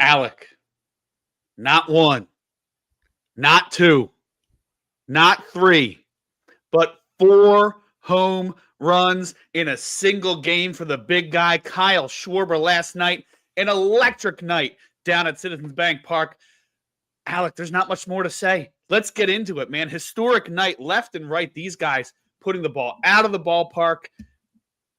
Alec, not one, not two, not three, but 4 home runs in a single game for the big guy, Kyle Schwarber, last night. An electric night down at Citizens Bank Park. Alec, there's not much more to say. Let's get into it, man. Historic night, left and right. These guys putting the ball out of the ballpark,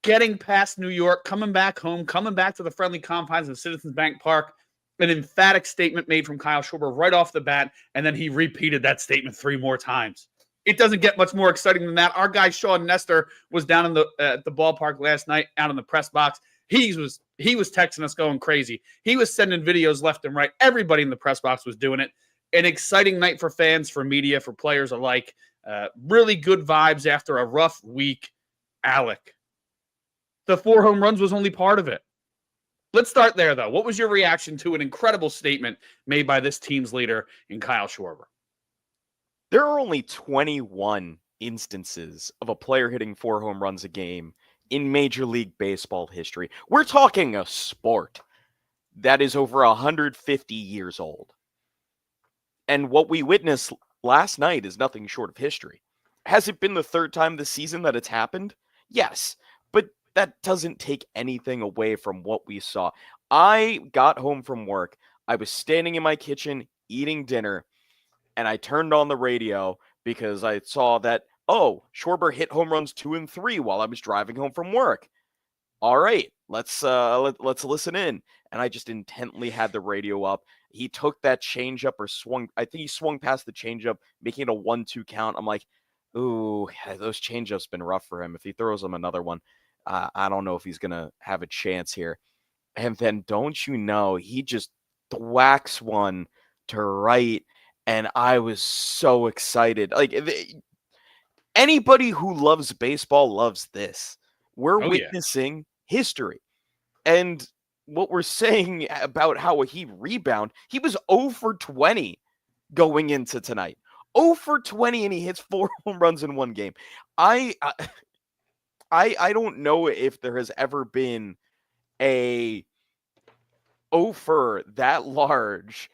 getting past New York, coming back home, coming back to the friendly confines of Citizens Bank Park. An emphatic statement made from Kyle Schwarber right off the bat, and then he repeated that statement 3 more times. It doesn't get much more exciting than that. Our guy Sean Nestor was down in the ballpark last night, out in the press box. He was texting us going crazy. He was sending videos left and right. Everybody in the press box was doing it. An exciting night for fans, for media, for players alike. Really good vibes after a rough week. Alec, the 4 home runs was only part of it. Let's start there, though. What was your reaction to an incredible statement made by this team's leader in Kyle Schwarber? There are only 21 instances of a player hitting 4 home runs a game in Major League Baseball history. We're talking a sport that is over 150 years old. And what we witnessed last night is nothing short of history. Has it been the 3rd time this season that it's happened? Yes, but that doesn't take anything away from what we saw. I got home from work. I was standing in my kitchen eating dinner, and I turned on the radio because I saw that, Schwarber hit home runs 2 and 3 while I was driving home from work. All right, let's listen in. And I just intently had the radio up. He took that changeup or swung. I think he swung past the changeup, making it a 1-2 count. I'm like, ooh, those changeups been rough for him. If he throws him another one, I don't know if he's gonna have a chance here. And then, don't you know, he just thwacks one to right. And I was so excited. Like, anybody who loves baseball loves this. We're witnessing history. And what we're saying about how he rebounded, he was 0 for 20 going into tonight. 0 for 20, and he hits 4 home runs in one game. I don't know if there has ever been a offer that large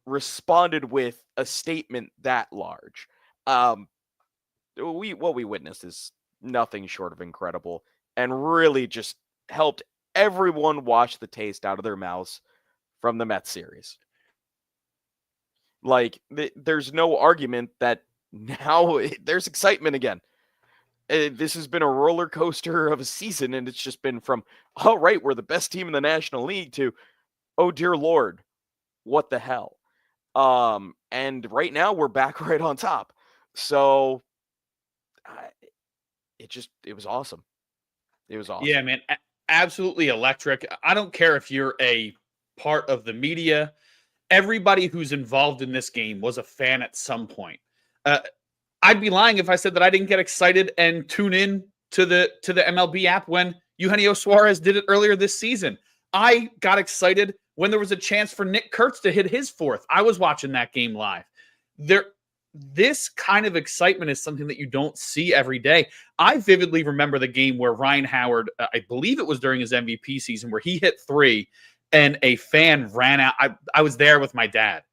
responded with a statement that large. What we witnessed is nothing short of incredible, and really just helped everyone wash the taste out of their mouths from the Mets series. Like, there's no argument that now there's excitement again. This has been a roller coaster of a season, and it's just been from, all right, we're the best team in the National League, to, oh dear Lord, what the hell? And right now we're back right on top. So it was awesome. It was awesome. Yeah, man. Absolutely electric. I don't care if you're a part of the media. Everybody who's involved in this game was a fan at some point. I'd be lying if I said that I didn't get excited and tune in to the MLB app when Eugenio Suarez did it earlier this season. I got excited when there was a chance for Nick Kurtz to hit his 4th. I was watching that game live. This kind of excitement is something that you don't see every day. I vividly remember the game where Ryan Howard, I believe it was during his MVP season, where he hit 3 and a fan ran out. I was there with my dad,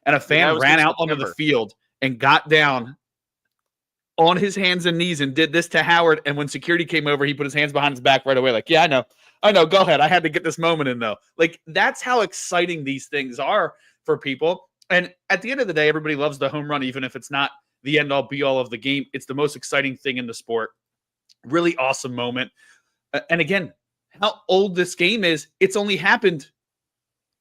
and a fan ran out onto the field and got down on his hands and knees and did this to Howard. And when security came over, he put his hands behind his back right away. Like, yeah, I know. Go ahead. I had to get this moment in, though. Like, that's how exciting these things are for people. And at the end of the day, everybody loves the home run, even if it's not the end-all, be-all of the game. It's the most exciting thing in the sport. Really awesome moment. And again, how old this game is, it's only happened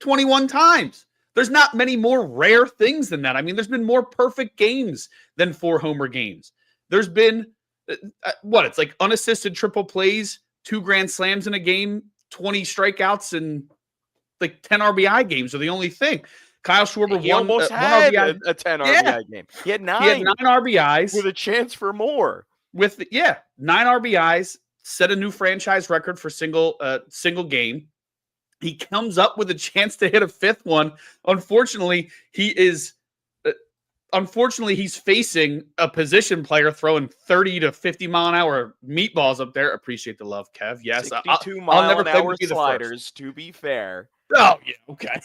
21 times. There's not many more rare things than that. I mean, there's been more perfect games than 4 homer games. There's been, it's like unassisted triple plays, 2 grand slams in a game, 20 strikeouts, and like 10 RBI games are the only thing. Kyle Schwarber almost had a 10 RBI game. He had 9. He had 9 RBIs. With a chance for more. 9 RBIs, set a new franchise record for single game. He comes up with a chance to hit a 5th one. Unfortunately, he's facing a position player throwing 30 to 50 mile an hour meatballs up there. Appreciate the love, Kev. Yes, 62 mile an hour sliders, to be fair. Oh, yeah, okay.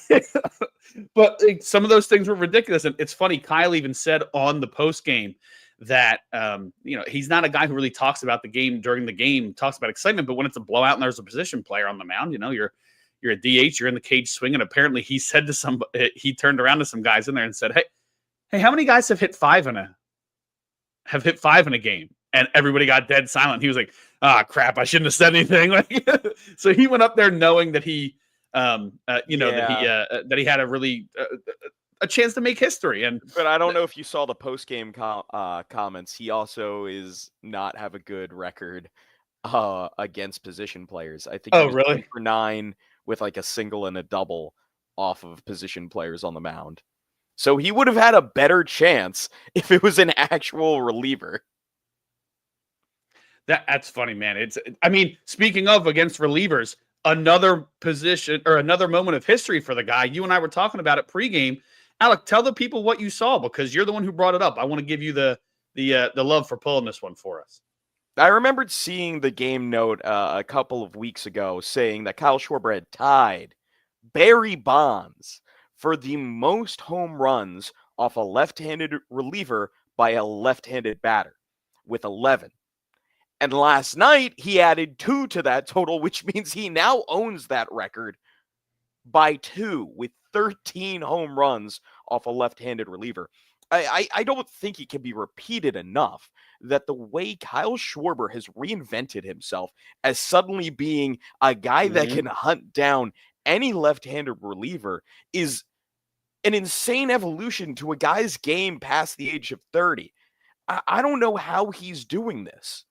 But some of those things were ridiculous. And it's funny, Kyle even said on the post game that he's not a guy who really talks about the game during the game, talks about excitement, but when it's a blowout and there's a position player on the mound, you're a DH, you're in the cage swinging. Apparently he said to he turned around to some guys in there and said, Hey, how many guys have hit five in a game? And everybody got dead silent. He was like, crap, I shouldn't have said anything. So he went up there knowing that that he had a really a chance to make history. But I don't know if you saw the post game comments. He also is not have a good record against position players. I think he was really? 2-for-9 with like a single and a double off of position players on the mound. So he would have had a better chance if it was an actual reliever. That's funny, man. Speaking of against relievers, another position or another moment of history for the guy. You and I were talking about it pregame. Alec, tell the people what you saw because you're the one who brought it up. I want to give you the love for pulling this one for us. I remembered seeing the game note a couple of weeks ago saying that Kyle Schwarber had tied Barry Bonds for the most home runs off a left-handed reliever by a left-handed batter with 11. And last night, he added 2 to that total, which means he now owns that record by 2 with 13 home runs off a left-handed reliever. I don't think it can be repeated enough that the way Kyle Schwarber has reinvented himself as suddenly being a guy that can hunt down any left-handed reliever is an insane evolution to a guy's game past the age of 30. I don't know how he's doing this.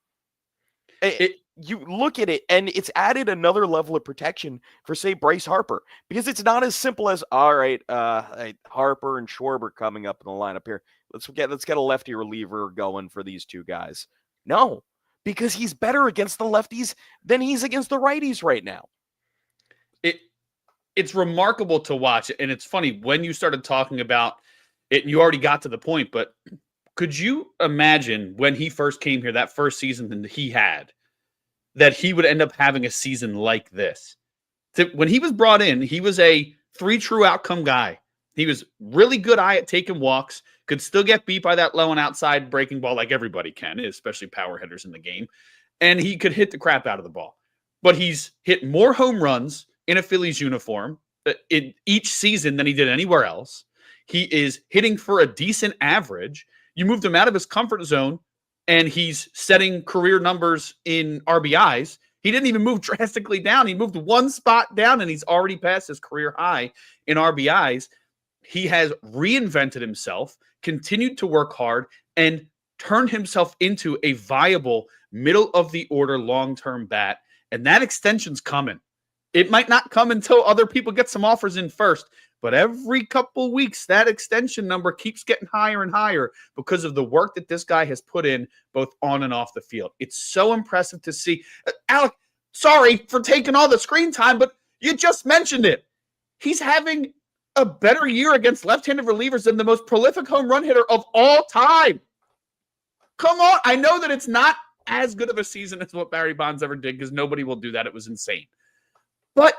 You look at it, and it's added another level of protection for, say, Bryce Harper, because it's not as simple as, all right, Harper and Schwarber coming up in the lineup here. Let's get a lefty reliever going for these two guys. No, because he's better against the lefties than he's against the righties right now. It's remarkable to watch, and it's funny when you started talking about it, and you already got to the point, but could you imagine when he first came here, that first season that he had, that he would end up having a season like this? When he was brought in, he was a 3 true outcome guy. He was really good eye at taking walks, could still get beat by that low and outside breaking ball like everybody can, especially power hitters in the game. And he could hit the crap out of the ball. But he's hit more home runs in a Phillies uniform in each season than he did anywhere else. He is hitting for a decent average. You moved him out of his comfort zone, and he's setting career numbers in RBIs. He didn't even move drastically down. He moved one spot down, and he's already passed his career high in RBIs. He has reinvented himself, continued to work hard, and turned himself into a viable middle-of-the-order long-term bat. And that extension's coming. It might not come until other people get some offers in first, but every couple weeks, that extension number keeps getting higher and higher because of the work that this guy has put in both on and off the field. It's so impressive to see. Alec, sorry for taking all the screen time, but you just mentioned it. He's having a better year against left-handed relievers than the most prolific home run hitter of all time. Come on. I know that it's not as good of a season as what Barry Bonds ever did because nobody will do that. It was insane. But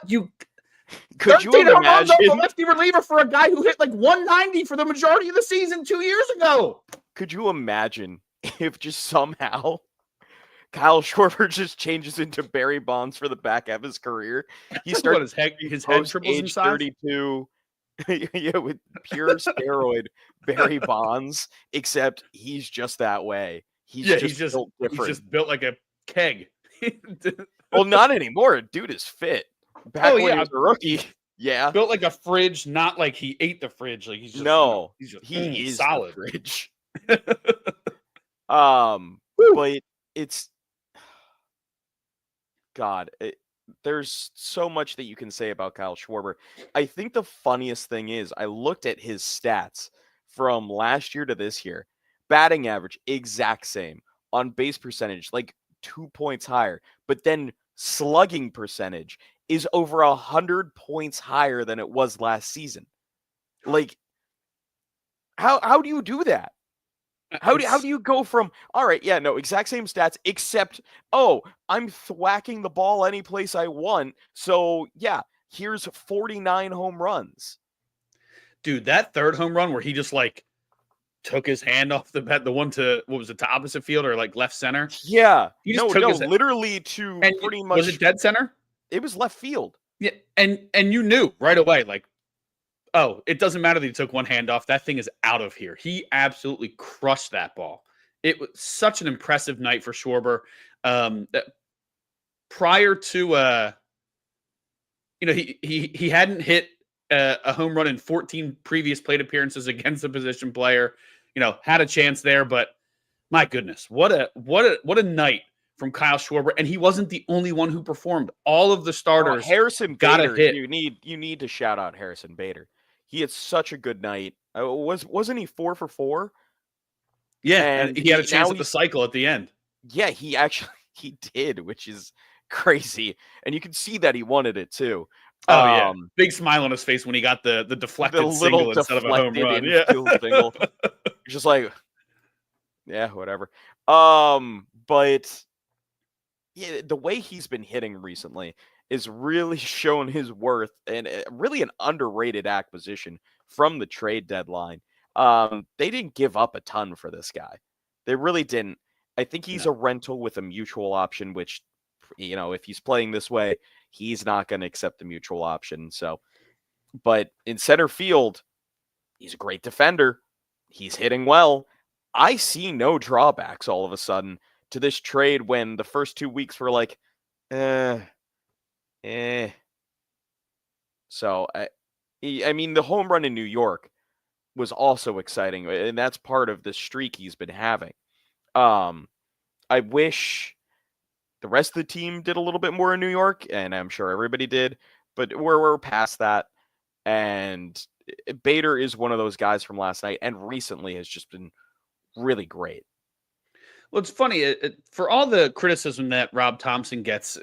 could you imagine a lefty reliever for a guy who hit like 190 for the majority of the season 2 years ago? Could you imagine if just somehow Kyle Schwarber just changes into Barry Bonds for the back half of his career? He starts his head triples in size. 32, yeah, with pure steroid Barry Bonds, except he's just that way. He's just built different. He's just built like a keg. Well, not anymore. Dude is fit. Back when he was a rookie, yeah, built like a fridge, not like he ate the fridge. Like he's just he is solid the fridge. But it's God. There's so much that you can say about Kyle Schwarber. I think the funniest thing is I looked at his stats from last year to this year. Batting average, exact same. On base percentage, like 2 points higher. But then slugging percentage is over 100 points higher than it was last season. Like, how do you do that? How do you go from, all right, yeah, no, exact same stats, except, I'm thwacking the ball any place I want. So, yeah, Here's 49 home runs. Dude, that third home run where he just like took his hand off the bat, the one to what was it, to opposite field or like left center? Yeah. He just No, took no, his literally to and pretty was it much, dead center? it was left field. Yeah, and you knew right away, like, oh, it doesn't matter that he took one hand off. That thing is out of here. He absolutely crushed that ball. It was such an impressive night for Schwarber. Prior to he hadn't hit a home run in 14 previous plate appearances against a position player. Had a chance there, but my goodness, what a night from Kyle Schwarber. And he wasn't the only one who performed. All of the starters Harrison got a Bader, hit. you need to shout out Harrison Bader. He had such a good night. Wasn't he 4 for 4? Yeah, and he had a chance at the he's cycle at the end. Yeah, he did, which is crazy. And you can see that he wanted it too. Oh yeah, big smile on his face when he got the deflected little single instead of a home run. Yeah, infield single. He's just like, yeah, whatever. But yeah, the way he's been hitting recently is really showing his worth, and really an underrated acquisition from the trade deadline. They didn't give up a ton for this guy. They really didn't. I think he's a rental with a mutual option, which, if he's playing this way, he's not going to accept the mutual option. So, but in center field, he's a great defender. He's hitting well. I see no drawbacks all of a sudden to this trade when the first 2 weeks were like, So, I mean, the home run in New York was also exciting, and that's part of the streak he's been having. I wish the rest of the team did a little bit more in New York, and I'm sure everybody did, but we're past that. And Bader is one of those guys from last night and recently has just been really great. Well, it's funny, for all the criticism that Rob Thompson gets,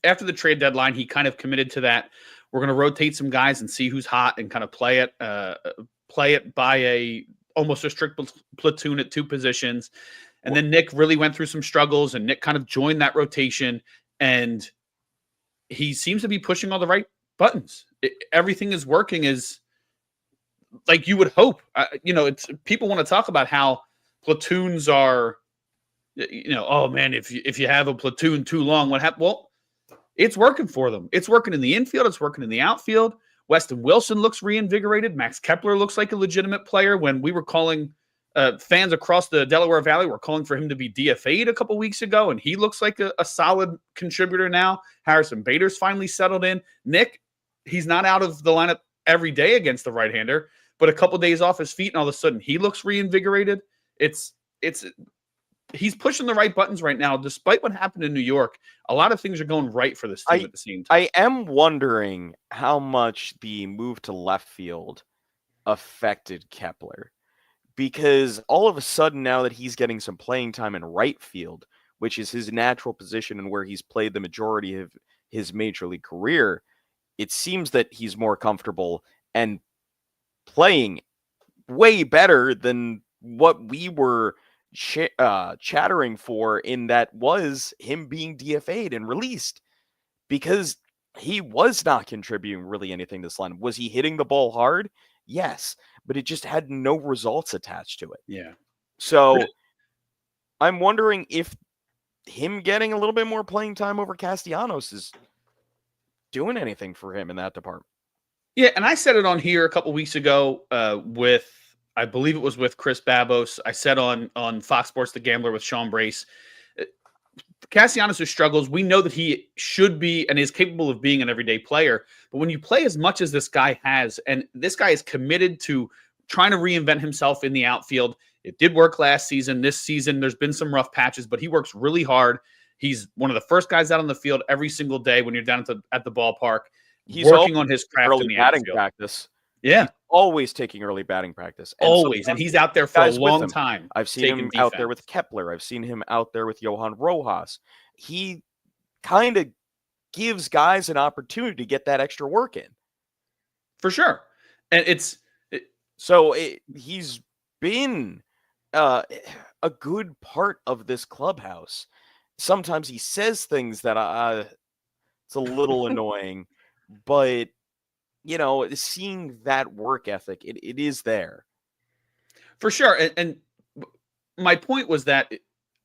after the trade deadline, he kind of committed to that. We're going to rotate some guys and see who's hot and kind of play it by almost a strict platoon at two positions. And then Nick really went through some struggles, and Nick kind of joined that rotation, and he seems to be pushing all the right buttons. Everything is working as like you would hope. It's people want to talk about how platoons are, oh man, if you have a platoon too long, what happened? Well, it's working for them. It's working in the infield. It's working in the outfield. Weston Wilson looks reinvigorated. Max Kepler looks like a legitimate player. When we were calling fans across the Delaware Valley were calling for him to be DFA'd a couple weeks ago, and he looks like a solid contributor now. Harrison Bader's finally settled in. Nick, he's not out of the lineup every day against the right-hander, but a couple days off his feet, and all of a sudden he looks reinvigorated. He's pushing the right buttons right now. Despite what happened in New York, a lot of things are going right for this team at the same time. I am wondering how much the move to left field affected Kepler. Because all of a sudden, now that he's getting some playing time in right field, which is his natural position and where he's played the majority of his major league career, it seems that he's more comfortable and playing way better than what we were chattering for, in that was him being DFA'd and released, because he was not contributing really anything to this lineup. Was he hitting the ball hard? Yes, but it just had no results attached to it. Yeah. So I'm wondering if him getting a little bit more playing time over Castellanos is doing anything for him in that department. Yeah, and I said it on here a couple weeks ago with, I believe it was with Chris Babos. I said on Fox Sports The Gambler with Sean Brace, Castellanos' struggles, we know that he should be and is capable of being an everyday player. But when you play as much as this guy has, and this guy is committed to trying to reinvent himself in the outfield. It did work last season. This season, there's been some rough patches, but he works really hard. He's one of the first guys out on the field every single day when you're down at the ballpark. He's working on his craft in the batting outfield. Practice. Yeah. He's always taking early batting practice. And always. And he's out there for a long time. I've seen him out there with Kepler. I've seen him out there with Johan Rojas. He kind of gives guys an opportunity to get that extra work in. For sure. And he's been a good part of this clubhouse. Sometimes he says things that it's a little annoying, but seeing that work ethic, it is there. For sure. And my point was that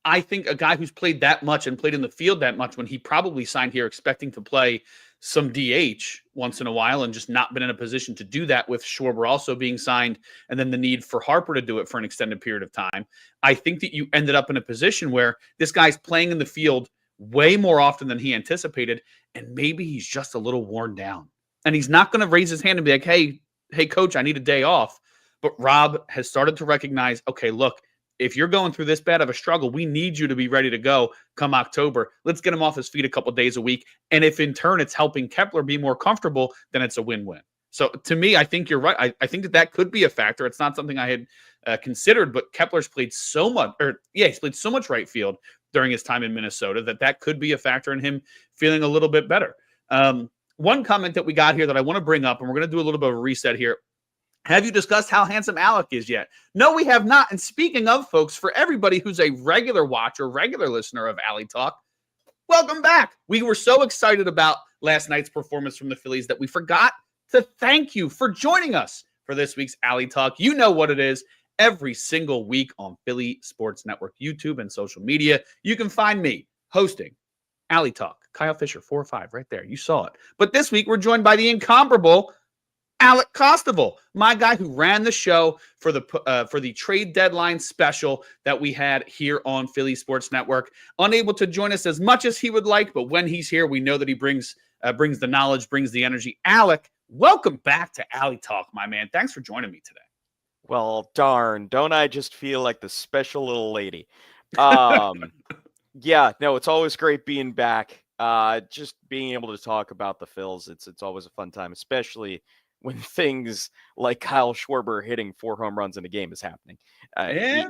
I think a guy who's played that much and played in the field that much when he probably signed here expecting to play some DH once in a while and just not been in a position to do that with Schwarber also being signed and then the need for Harper to do it for an extended period of time. I think that you ended up in a position where this guy's playing in the field way more often than he anticipated, and maybe he's just a little worn down. And he's not going to raise his hand and be like, hey, coach, I need a day off. But Rob has started to recognize, okay, look, if you're going through this bad of a struggle, we need you to be ready to go come October. Let's get him off his feet a couple days a week. And if in turn it's helping Kepler be more comfortable, then it's a win-win. So to me, I think you're right. I think that could be a factor. It's not something I had considered, but Kepler's played so much, he's played so much right field during his time in Minnesota that could be a factor in him feeling a little bit better. One comment that we got here that I want to bring up, and we're going to do a little bit of a reset here. Have you discussed how handsome Alec is yet? No, we have not. And speaking of, folks, for everybody who's a regular watcher, regular listener of Alley Talk, welcome back. We were so excited about last night's performance from the Phillies that we forgot to thank you for joining us for this week's Alley Talk. You know what it is. Every single week on Philly Sports Network, YouTube, and social media, you can find me hosting Alley Talk. Kyle Fisher, 4-5, right there. You saw it. But this week, we're joined by the incomparable Alec Costival, my guy who ran the show for the trade deadline special that we had here on Philly Sports Network. Unable to join us as much as he would like, but when he's here, we know that he brings the knowledge, brings the energy. Alec, welcome back to Alley Talk, my man. Thanks for joining me today. Well, darn, don't I just feel like the special little lady? Yeah, no, it's always great being back. Just being able to talk about the Phils, it's always a fun time, especially when things like Kyle Schwarber hitting 4 home runs in a game is happening.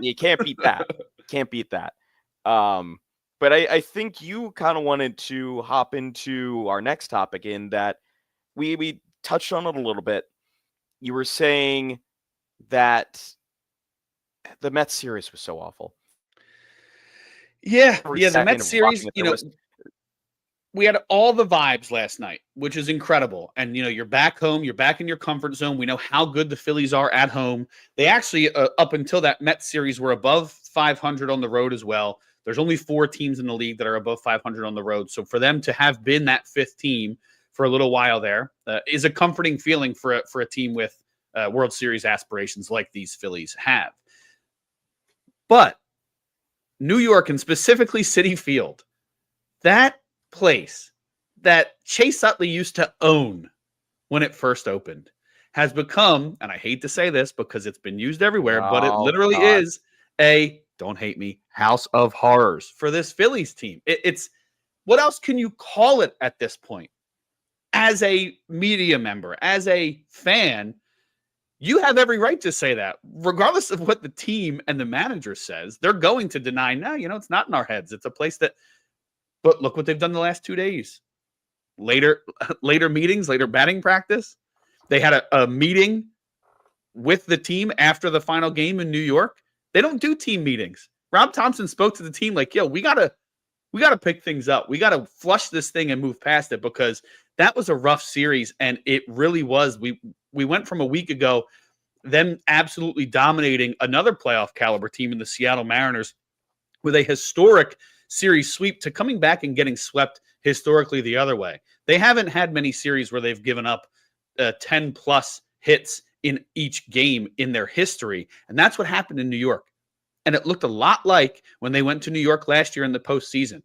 You can't beat that. Can't beat that. But I think you kind of wanted to hop into our next topic in that we touched on it a little bit. You were saying that the Mets series was so awful. Yeah, the Mets series, we had all the vibes last night, which is incredible. And, you're back home, you're back in your comfort zone. We know how good the Phillies are at home. They actually, up until that Mets series, were above 500 on the road as well. There's only 4 teams in the league that are above 500 on the road. So for them to have been that 5th team for a little while there is a comforting feeling for a team with World Series aspirations like these Phillies have. But New York, and specifically Citi Field, that place that Chase Utley used to own when it first opened has become, and I hate to say this because it's been used everywhere, but it literally is a, don't hate me, house of horrors for this Phillies team. It's what else can you call it at this point? As a media member, as a fan, you have every right to say that, regardless of what the team and the manager says. They're going to deny, no, it's not in our heads. It's a place that, but look what they've done the last 2 days. Later meetings, later batting practice. They had a meeting with the team after the final game in New York. They don't do team meetings. Rob Thompson spoke to the team like, yo, we gotta pick things up. We gotta flush this thing and move past it, because that was a rough series, and it really was. We went from a week ago, them absolutely dominating another playoff caliber team in the Seattle Mariners with a historic series sweep, to coming back and getting swept historically the other way. They haven't had many series where they've given up 10 plus hits in each game in their history. And that's what happened in New York. And it looked a lot like when they went to New York last year in the postseason.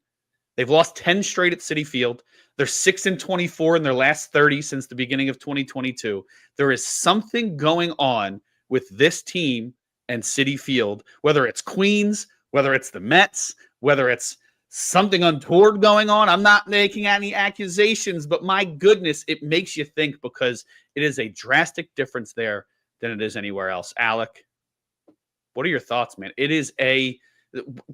They've lost 10 straight at Citi Field. They're 6-24 in their last 30 since the beginning of 2022. There is something going on with this team and Citi Field, whether it's Queens, whether it's the Mets, whether it's something untoward going on. I'm not making any accusations, but my goodness, it makes you think, because it is a drastic difference there than it is anywhere else. Alec, what are your thoughts, man? It is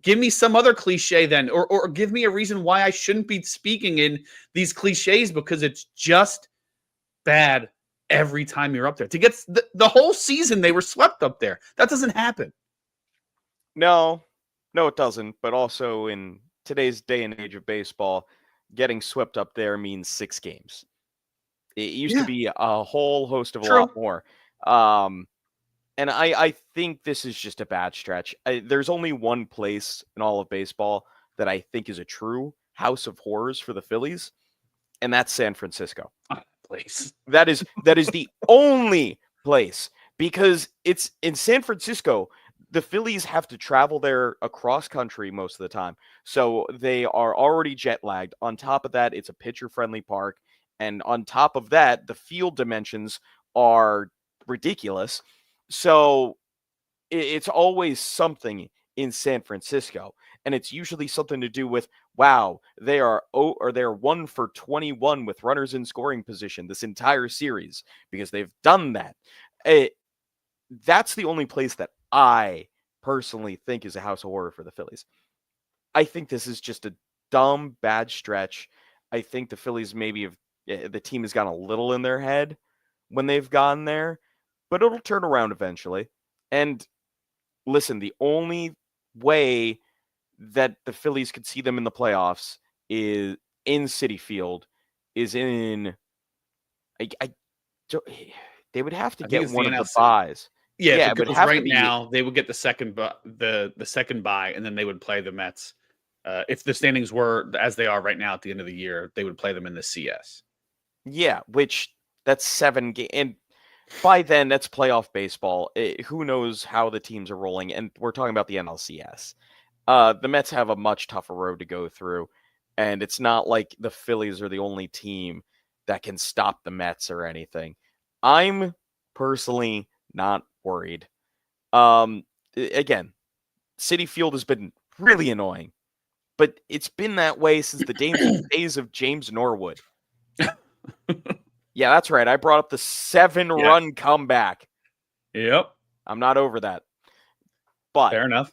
give me some other cliche then, or give me a reason why I shouldn't be speaking in these cliches, because it's just bad every time you're up there. To get the whole season, they were swept up there. That doesn't happen. No, it doesn't. But also in today's day and age of baseball, getting swept up there means 6 games. It used to Yeah, be a whole host of a lot true. more. And I think this is just a bad stretch. There's only one place in all of baseball that I think is a true house of horrors for the Phillies, and that's San Francisco. Place. That is the only place, because it's in San Francisco. The Phillies have to travel there across country most of the time. So they are already jet lagged. On top of that, it's a pitcher friendly park. And on top of that, the field dimensions are ridiculous. So it's always something in San Francisco. And it's usually something to do with, wow, they're 1 for 21 with runners in scoring position this entire series, because they've done that. That's the only place that I personally think is a house of horror for the Phillies. I think this is just a dumb, bad stretch. I think the Phillies the team has gotten a little in their head when they've gotten there, but it'll turn around eventually. And listen, the only way that the Phillies could see them in the playoffs is in Citi Field, is in I they would have to I think get it's the one of the NLC. buys. Yeah, if Yeah, it it would goes have to right be. now, they would get the second the second bye, and then they would play the Mets. If the standings were as they are right now at the end of the year, they would play them in the CS. Yeah, which that's 7 games. And by then, that's playoff baseball. Who knows how the teams are rolling? And we're talking about the NLCS. The Mets have a much tougher road to go through. And it's not like the Phillies are the only team that can stop the Mets or anything. I'm personally not worried. Again, Citi Field has been really annoying, but it's been that way since the days of James Norwood. Yeah, that's right. I brought up the 7-run comeback. Yep. I'm not over that. But fair enough.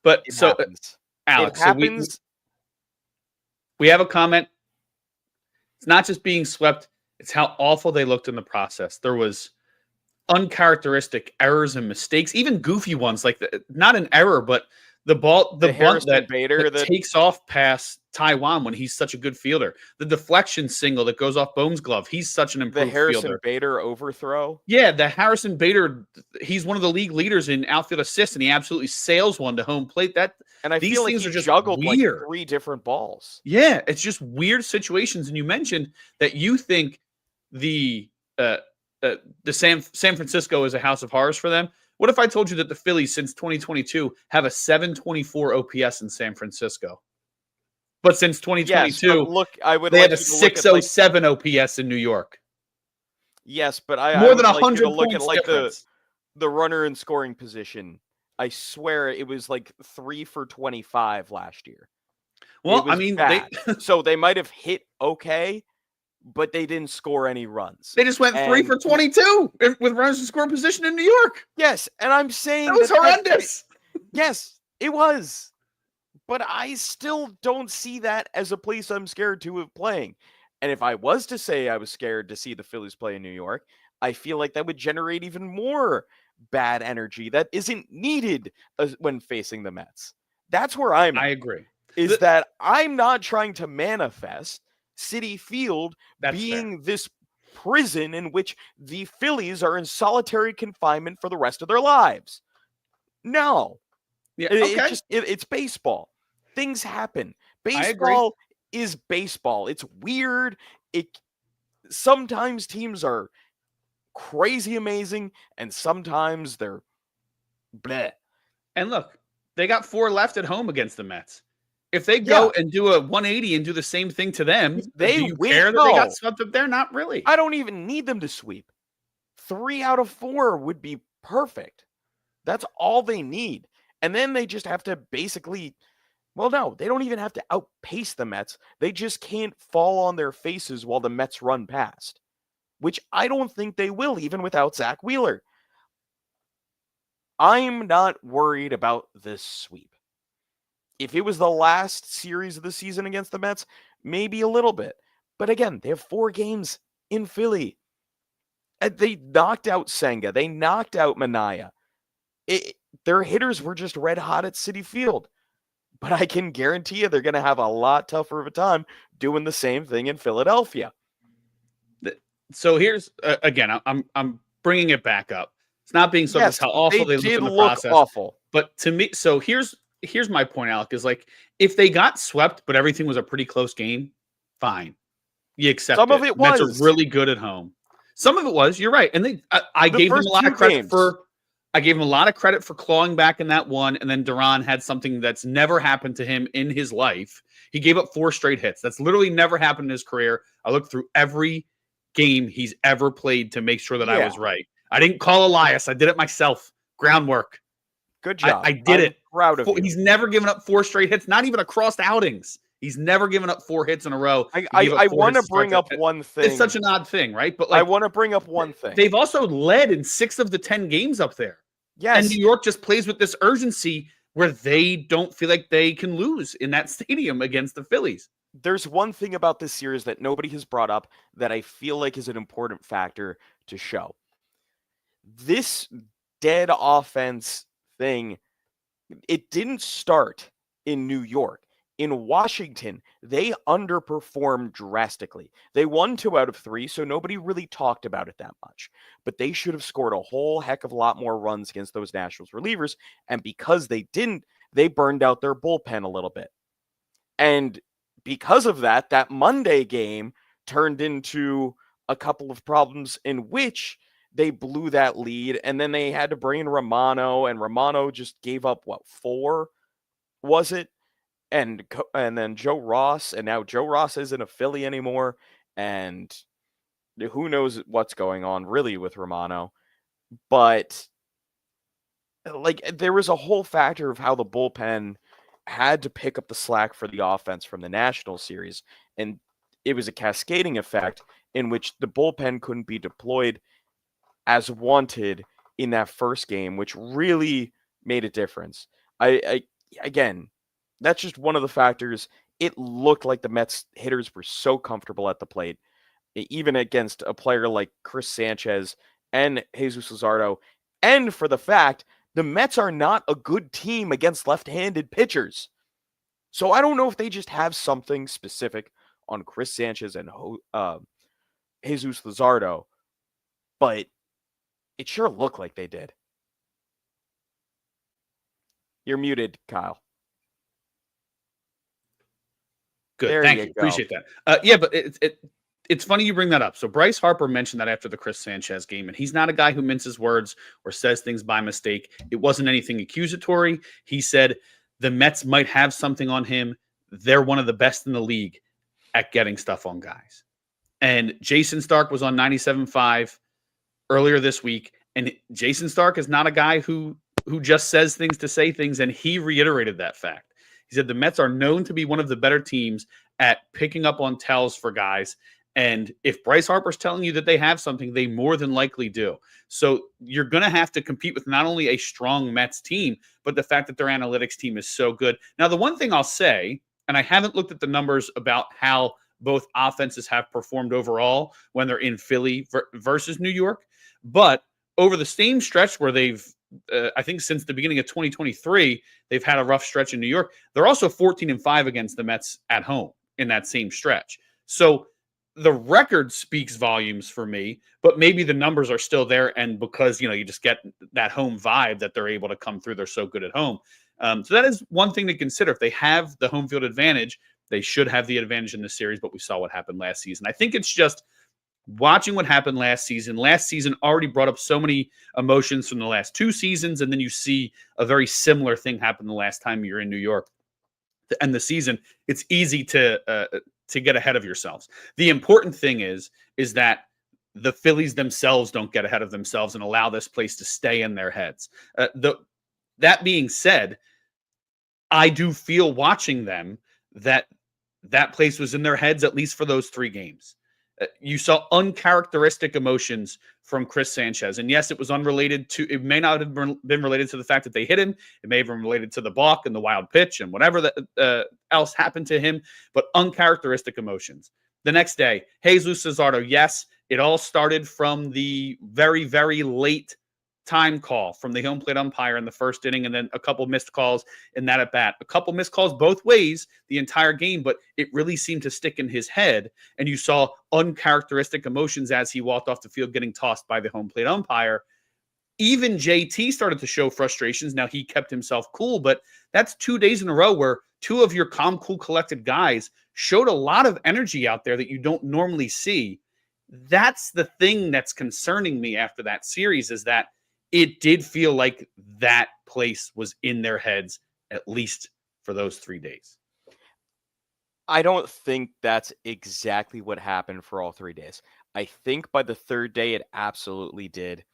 But it so, happens. Alex, It happens. we have a comment. It's not just being swept; it's how awful they looked in the process. There was uncharacteristic errors and mistakes, even goofy ones, like not an error, but the bunt Harrison that Bader that takes off past Taiwan when he's such a good fielder. The deflection single that goes off Bohm's glove. He's such an the improved Harrison fielder. Bader overthrow. Yeah, the Harrison Bader, he's one of the league leaders in outfield assists, and he absolutely sails one to home plate. And I These feel like things he are just juggled like weird. 3 different balls. Yeah, it's just weird situations. And you mentioned that you think the uh, the San Francisco is a house of horrors for them. What if I told you that the Phillies since 2022 have a 724 OPS in San Francisco, but since Yes, but 2022 look, I would they like have a you to look at like 607 OPS in New York, yes, but I more than would like you to 100 look at points like difference. the runner in scoring position. I swear it was like 3 for 25 last year. Well, It was they bad. So they might have hit okay, but they didn't score any runs. they just went 3 And for 22 with runners in scoring position in New York. yes, and I'm That saying was horrendous. yes, it was. But I still don't see that as a place I'm scared to of playing. And if I was to say I was scared to see the Phillies play in New York, I feel like that would generate even more bad energy that isn't needed when facing the Mets. That's where I'm I at. agree. Is that I'm not trying to manifest Citi Field That's being this prison in which the Phillies are in solitary confinement for the rest of their lives. No. Yeah, It okay. it's baseball. Things happen. I agree. Baseball is baseball. It's weird. Sometimes teams are crazy amazing and sometimes they're bleh. And look, they got 4 left at home against the Mets. If they Yeah. go and do a 180 and do the same thing to them, If they do you win, care that they got no. swept up there? Not really. I don't even need them to sweep. 3 out of 4 would be perfect. That's all they need. And then they just have to basically, well, no, they don't even have to outpace the Mets. They just can't fall on their faces while the Mets run past, which I don't think they will, even without Zach Wheeler. I'm not worried about this sweep. If it was the last series of the season against the Mets, maybe a little bit. But again, they have 4 games in Philly. They knocked out Senga. They knocked out Manaea. Their hitters were just red hot at Citi Field. But I can guarantee you they're going to have a lot tougher of a time doing the same thing in Philadelphia. So here's again, I'm bringing it back up. It's not being so just Yes, how they awful they looked did in the look process, awful. but to me, so here's my point, Alec, is like if they got swept, but everything was a pretty close game, fine, you accept Some of it. it Mets are was. really good at home. Some of it was. You're right, and I The gave them a first lot of two credit games. for. I gave him a lot of credit for clawing back in that one, and then Duran had something that's never happened to him in his life. He gave up 4 straight hits. That's literally never happened in his career. I looked through every game he's ever played to make sure that I Yeah, was right. I didn't call Elias. I did it myself. Groundwork. good job. I did I'm it. proud of you. He's never given up 4 straight hits, not even across outings. He's never given up 4 hits in a row. I, He I, gave up I 4 want hits to to start bring the. up one It's such thing. an odd thing, right? But I like want to bring up one thing. they've also led in 6 of the 10 games up there. And Yes, New York just plays with this urgency where they don't feel like they can lose in that stadium against the Phillies. there's one thing about this series that nobody has brought up that I feel like is an important factor to show. This dead offense thing, it didn't start in New York. In Washington, they underperformed drastically. They won 2 out of 3, so nobody really talked about it that much. But they should have scored a whole heck of a lot more runs against those Nationals relievers. And because they didn't, they burned out their bullpen a little bit. And because of that, that Monday game turned into a couple of problems in which they blew that lead. And then they had to bring in Romano, and Romano just gave up, 4? Was it? And then Joe Ross, and now Joe Ross isn't a Philly anymore, and who knows what's going on really with Romano. But like there was a whole factor of how the bullpen had to pick up the slack for the offense from the National Series, and it was a cascading effect in which the bullpen couldn't be deployed as wanted in that first game, which really made a difference. I again, that's just one of the factors. It looked like the Mets hitters were so comfortable at the plate, even against a player like Chris Sanchez and Jesus Luzardo, and for the fact the Mets are not a good team against left-handed pitchers. So I don't know if they just have something specific on Chris Sanchez and Jesus Luzardo, but it sure looked like they did. You're muted, Kyle. Good. There Thank you you. go. Appreciate that. Yeah, but it's funny you bring that up. So Bryce Harper mentioned that after the Chris Sanchez game, and he's not a guy who minces words or says things by mistake. It wasn't anything accusatory. He said the Mets might have something on him. They're one of the best in the league at getting stuff on guys. And Jason Stark was on 97.5 earlier this week, and Jason Stark is not a guy who just says things to say things, and he reiterated that fact. He said the Mets are known to be one of the better teams at picking up on tells for guys. And if Bryce Harper's telling you that they have something, they more than likely do. So you're going to have to compete with not only a strong Mets team, but the fact that their analytics team is so good. Now, the one thing I'll say, and I haven't looked at the numbers about how both offenses have performed overall when they're in Philly versus New York, but over the same stretch where they've I think since the beginning of 2023, they've had a rough stretch in New York. They're also 14-5 against the Mets at home in that same stretch. So the record speaks volumes for me, but maybe the numbers are still there. And because, you just get that home vibe that they're able to come through, they're so good at home. So that is one thing to consider. If they have the home field advantage, they should have the advantage in the series, but we saw what happened last season. I think it's just watching what happened last season. Last season already brought up so many emotions from the last 2 seasons, and then you see a very similar thing happen the last time you're in New York to end the season. It's easy to get ahead of yourselves. The important thing is that the Phillies themselves don't get ahead of themselves and allow this place to stay in their heads. That being said, I do feel watching them that place was in their heads at least for those 3 games. You saw uncharacteristic emotions from Chris Sanchez. And yes, it was unrelated to, it may not have been related to the fact that they hit him. It may have been related to the balk and the wild pitch and whatever that else happened to him, but uncharacteristic emotions. The next day, Jesus Luzardo, yes, it all started from the very, very late time call from the home plate umpire in the first inning, and then a couple missed calls in that at bat. A couple missed calls both ways the entire game, but it really seemed to stick in his head. And you saw uncharacteristic emotions as he walked off the field getting tossed by the home plate umpire. Even JT started to show frustrations. Now he kept himself cool, but that's 2 days in a row where two of your calm, cool, collected guys showed a lot of energy out there that you don't normally see. That's the thing that's concerning me after that series, is that it did feel like that place was in their heads, at least for those 3 days. I don't think that's exactly what happened for all 3 days. I think by the third day it absolutely did.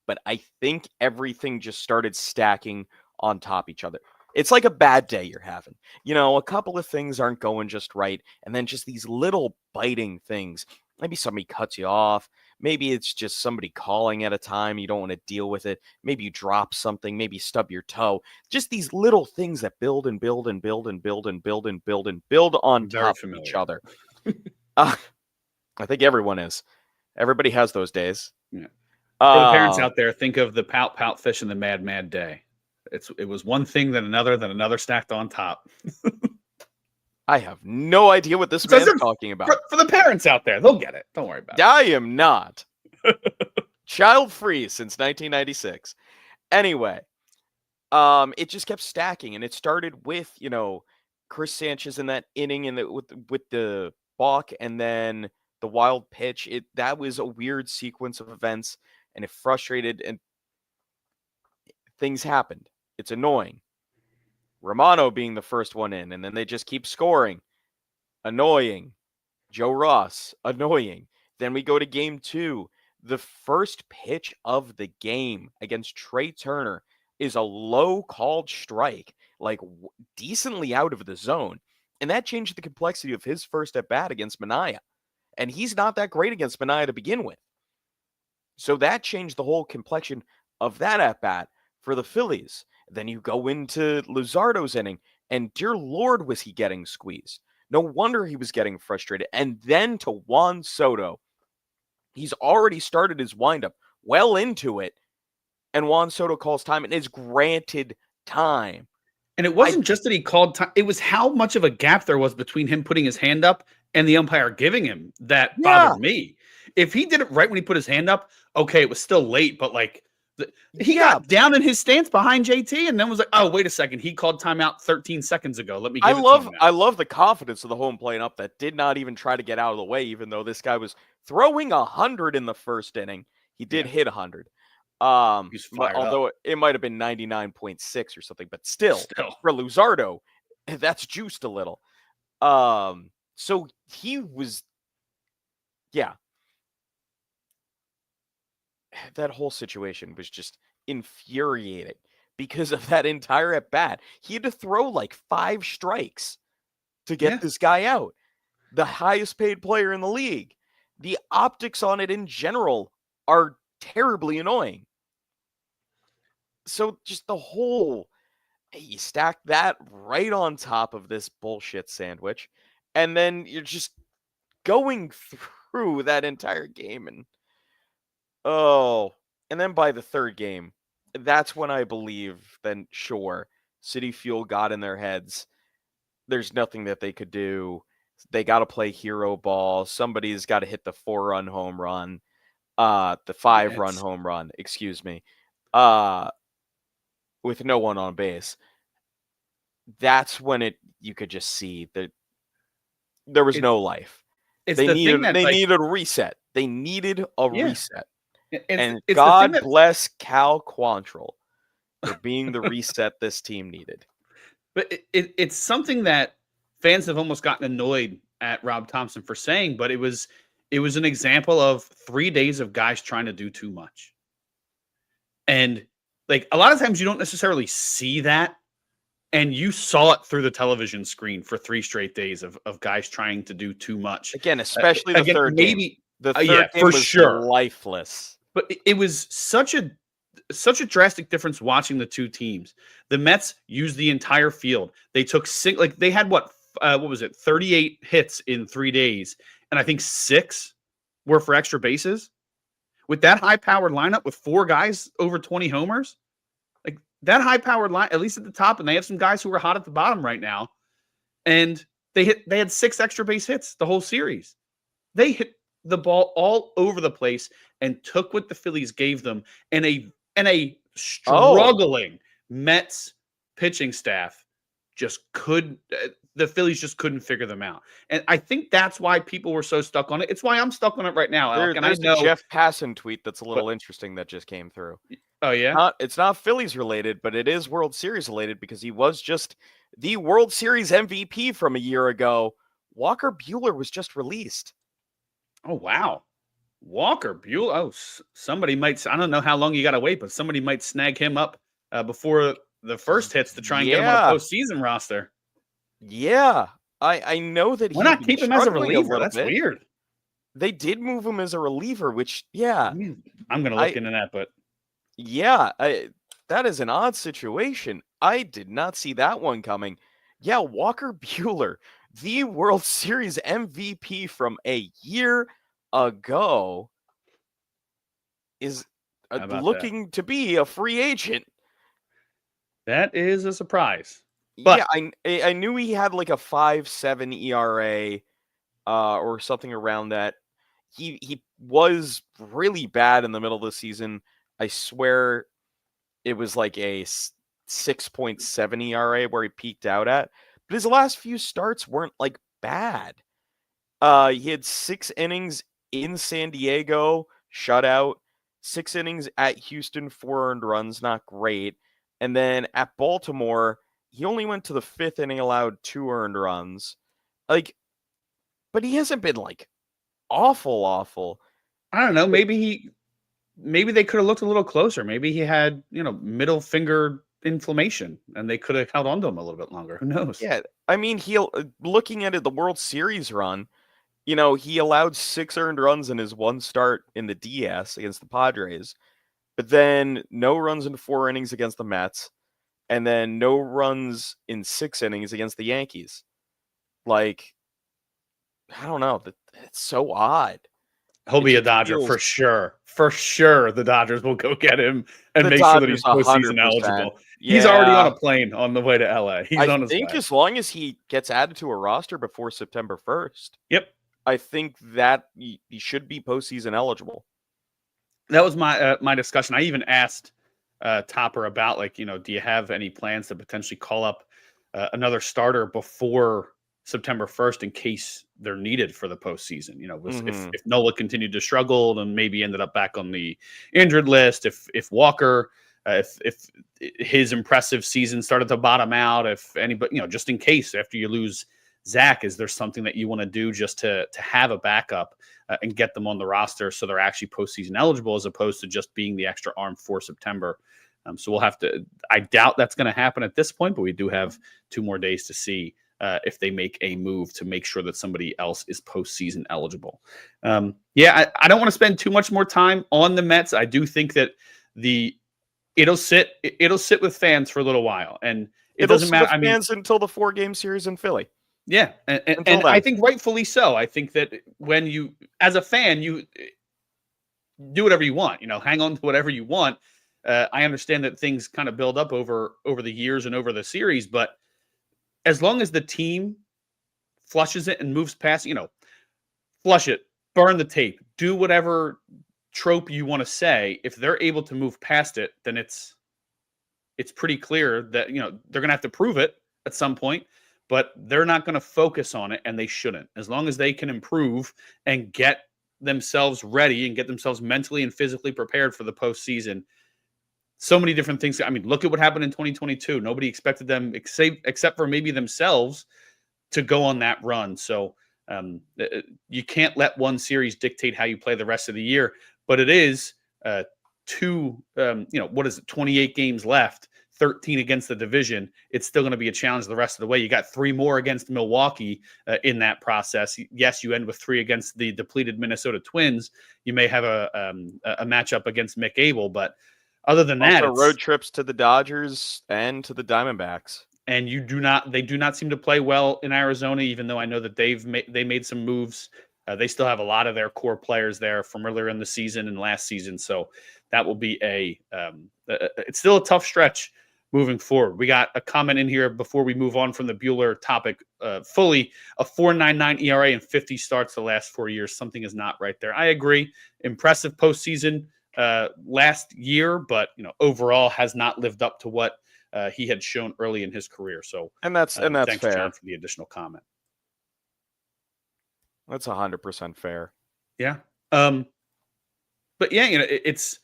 But I think everything just started stacking on top each other. It's like a bad day you're having. A couple of things aren't going just right, and then just these little biting things. Maybe somebody cuts you off. Maybe it's just somebody calling at a time. You don't want to deal with it. Maybe you drop something. Maybe you stub your toe. Just these little things that build and build and build and build and build and build and build on top of each other. I think everyone is. Everybody has those days. Yeah. For the parents out there, think of the pout pout fish and the mad mad day. It was one thing, then another stacked on top. I have no idea what this man's talking about. For the parents out there, they'll get it. Don't worry about it. I am not. Child free since 1996. Anyway, it just kept stacking, and it started with, Chris Sanchez in that inning with the balk and then the wild pitch. That was a weird sequence of events, and it frustrated, and things happened. It's annoying. Romano being the first one in, and then they just keep scoring. Annoying. Joe Ross, annoying. Then we go to game 2. The first pitch of the game against Trey Turner is a low called strike, like decently out of the zone. And that changed the complexity of his first at bat against Minaya. And he's not that great against Minaya to begin with. So that changed the whole complexion of that at bat for the Phillies. Then you go into Luzardo's inning, and dear Lord, was he getting squeezed. No wonder he was getting frustrated. And then to Juan Soto, he's already started his windup well into it, and Juan Soto calls time and is granted time. And it wasn't just that he called time. It was how much of a gap there was between him putting his hand up and the umpire giving him that bothered me. If he did it right when he put his hand up, okay, it was still late, but he got down in his stance behind JT and then was like, oh, wait a second. He called timeout 13 seconds ago. Let me give it to him now. I love the confidence of the home plate up that did not even try to get out of the way, even though this guy was throwing 100 in the first inning. He did hit 100. Although it might have been 99.6 or something, but still. For Luzardo, that's juiced a little. So he was, that whole situation was just infuriating because of that entire at bat. He had to throw like 5 strikes to get this guy out. The highest paid player in the league. The optics on it in general are terribly annoying. So just the whole, you stack that right on top of this bullshit sandwich, and then you're just going through that entire game, and then by the third game, that's when I believe then sure, Citi Fuel got in their heads. There's nothing that they could do. They got to play hero ball. Somebody's got to hit the 4-run home run, the 5-run home run, excuse me, with no one on base. That's when you could just see that there was no life. They needed a reset. They needed a reset. And God bless Cal Quantrill for being the reset this team needed. But it's something that fans have almost gotten annoyed at Rob Thompson for saying, but it was an example of 3 days of guys trying to do too much. And like a lot of times you don't necessarily see that. And you saw it through the television screen for 3 straight days of guys trying to do too much. Again, especially the third game. The third game for was sure lifeless. But it was such a drastic difference watching the two teams. The Mets used the entire field. They took they had what was it? 38 hits in 3 days, and I think 6 were for extra bases, with that high-powered lineup with 4 guys over 20 homers, like that high-powered line, at least at the top, and they have some guys who are hot at the bottom right now, and they had 6 extra base hits the whole series. They hit the ball all over the place and took what the Phillies gave them, and a struggling Mets pitching staff the Phillies just couldn't figure them out. And I think that's why people were so stuck on it. It's why I'm stuck on it right now, Alec. And There's I know a Jeff Passan tweet that's a little interesting that just came through. Oh, yeah? It's not Phillies related, but it is World Series related because he was just the World Series MVP from a year ago. Walker Buehler was just released. Oh, wow. Walker Buehler. Oh, somebody might. I don't know how long you got to wait, but somebody might snag him up before the first hits to try and get him on a postseason roster. Yeah, I know that. Why not keep him as a reliever? That's weird. They did move him as a reliever, which I'm going to look into that, but yeah, that is an odd situation. I did not see that one coming. Yeah, Walker Buehler, the World Series MVP from a year ago, is looking to be a free agent. That is a surprise. But yeah, I knew he had like a 5.7 ERA or something around that. He was really bad in the middle of the season. I swear it was like a 6.7 ERA where he peaked out at. But his last few starts weren't like bad. He had 6 innings in San Diego, shutout. 6 innings at Houston, 4 earned runs, not great. And then at Baltimore, he only went to the 5th inning, allowed 2 earned runs. Like, but he hasn't been like awful. I don't know. Maybe they could have looked a little closer. Maybe he had, middle finger inflammation and they could have held on to him a little bit longer. Who knows? Yeah. I mean, looking at it, the World Series run, he allowed 6 earned runs in his one start in the DS against the Padres, but then no runs in 4 innings against the Mets. And then no runs in 6 innings against the Yankees. Like, I don't know. It's so odd. He'll be a Dodger for sure. For sure, the Dodgers will go get him and make sure that he's postseason eligible. Yeah. He's already on a plane on the way to LA. He's on his way. I think as long as he gets added to a roster before September 1st. Yep. I think that he should be postseason eligible. That was my discussion. I even asked Topper about, do you have any plans to potentially call up another starter before September 1st in case they're needed for the postseason? If Nola continued to struggle and maybe ended up back on the injured list, if Walker, if his impressive season started to bottom out, if anybody, just in case after you lose Zach, is there something that you want to do just to have a backup and get them on the roster so they're actually postseason eligible as opposed to just being the extra arm for September? So we'll have to. I doubt that's going to happen at this point, but we do have 2 more days to see if they make a move to make sure that somebody else is postseason eligible. I don't want to spend too much more time on the Mets. I do think that it'll sit with fans for a little while, and it doesn't matter. Fans until the 4-game series in Philly. Yeah, and I think rightfully so. I think that when you, as a fan, you do whatever you want. Hang on to whatever you want. I understand that things kind of build up over the years and over the series, but as long as the team flushes it and moves past, flush it, burn the tape, do whatever trope you want to say. If they're able to move past it, then it's pretty clear that they're going to have to prove it at some point. But they're not going to focus on it, and they shouldn't. As long as they can improve and get themselves ready and get themselves mentally and physically prepared for the postseason. So many different things. I mean, look at what happened in 2022. Nobody expected them, except for maybe themselves, to go on that run. So you can't let one series dictate how you play the rest of the year. But it is 28 games left. 13 against the division, it's still going to be a challenge the rest of the way. You got 3 more against Milwaukee in that process. Yes, you end with 3 against the depleted Minnesota Twins. You may have a matchup against Mick Abel, but other than that, road trips to the Dodgers and to the Diamondbacks. And they do not seem to play well in Arizona, even though I know that they made some moves They still have a lot of their core players there from earlier in the season and last season. So that will be it's still a tough stretch moving forward. We got a comment in here before we move on from the Buehler topic. Fully a 4.99 ERA and 50 starts the last 4 years. Something is not right there. I agree. Impressive postseason last year, but overall has not lived up to what he had shown early in his career. So, and that's thanks, fair. John, for the additional comment. That's 100% fair. Yeah. But yeah, it's.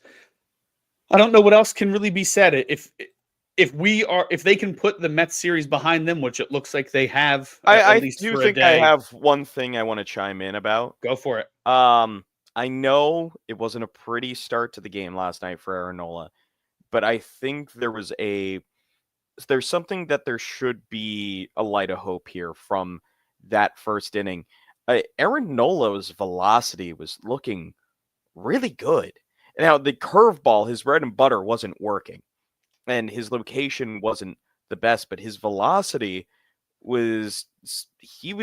I don't know what else can really be said. If they can put the Mets series behind them, which it looks like they have, I at least do for think a day. I have one thing I want to chime in about. Go for it. I know it wasn't a pretty start to the game last night for Aaron Nola, but I think there's something that there should be a light of hope here from that first inning. Aaron Nola's velocity was looking really good. Now, the curveball, his bread and butter, wasn't working, and his location wasn't the best, but his velocity he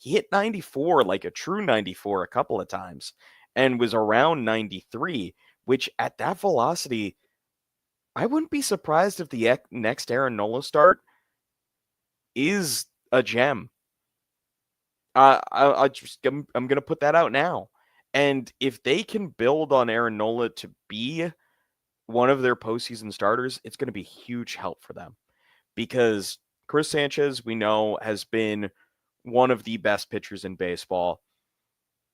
hit 94, like a true 94 a couple of times, and was around 93, which at that velocity, I wouldn't be surprised if the next Aaron Nola start is a gem. I'm going to put that out now. And if they can build on Aaron Nola to be one of their postseason starters, it's going to be a huge help for them. Because Chris Sanchez, we know, has been one of the best pitchers in baseball.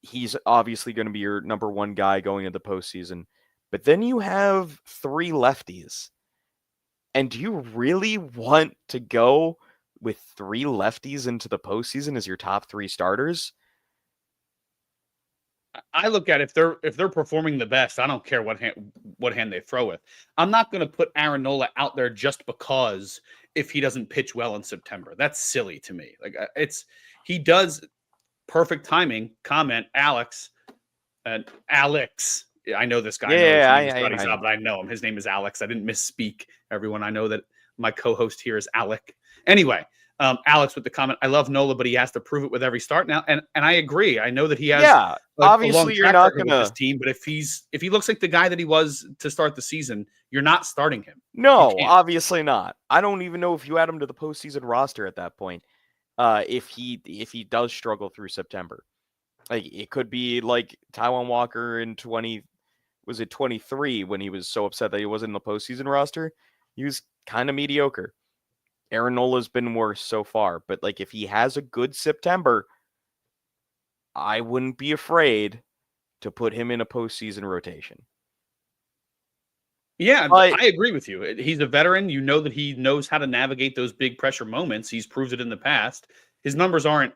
He's obviously going to be your number one guy going into the postseason. But then you have 3 lefties. And do you really want to go with 3 lefties into the postseason as your top 3 starters? I look at if they're performing the best, I don't care what hand they throw with. I'm not going to put Aaron Nola out there just because if he doesn't pitch well in September. That's silly to me. Like he does perfect timing. Comment Alex. I know this guy. Yeah, but I know him. His name is Alex. I didn't misspeak. Everyone, I know that my co-host here is Alec. Anyway, Alex with the comment. I love Nola, but he has to prove it with every start now. And I agree. I know that he has. Yeah, obviously a long you're not going to this team. But if he looks like the guy that he was to start the season, you're not starting him. No, obviously not. I don't even know if you add him to the postseason roster at that point. If he does struggle through September, like it could be like Taijuan Walker in 23 when he was so upset that he wasn't in the postseason roster. He was kind of mediocre. Aaron Nola's been worse so far, but like if he has a good September, I wouldn't be afraid to put him in a postseason rotation. Yeah, I agree with you. He's a veteran. You know that he knows how to navigate those big pressure moments. He's proved it in the past. His numbers aren't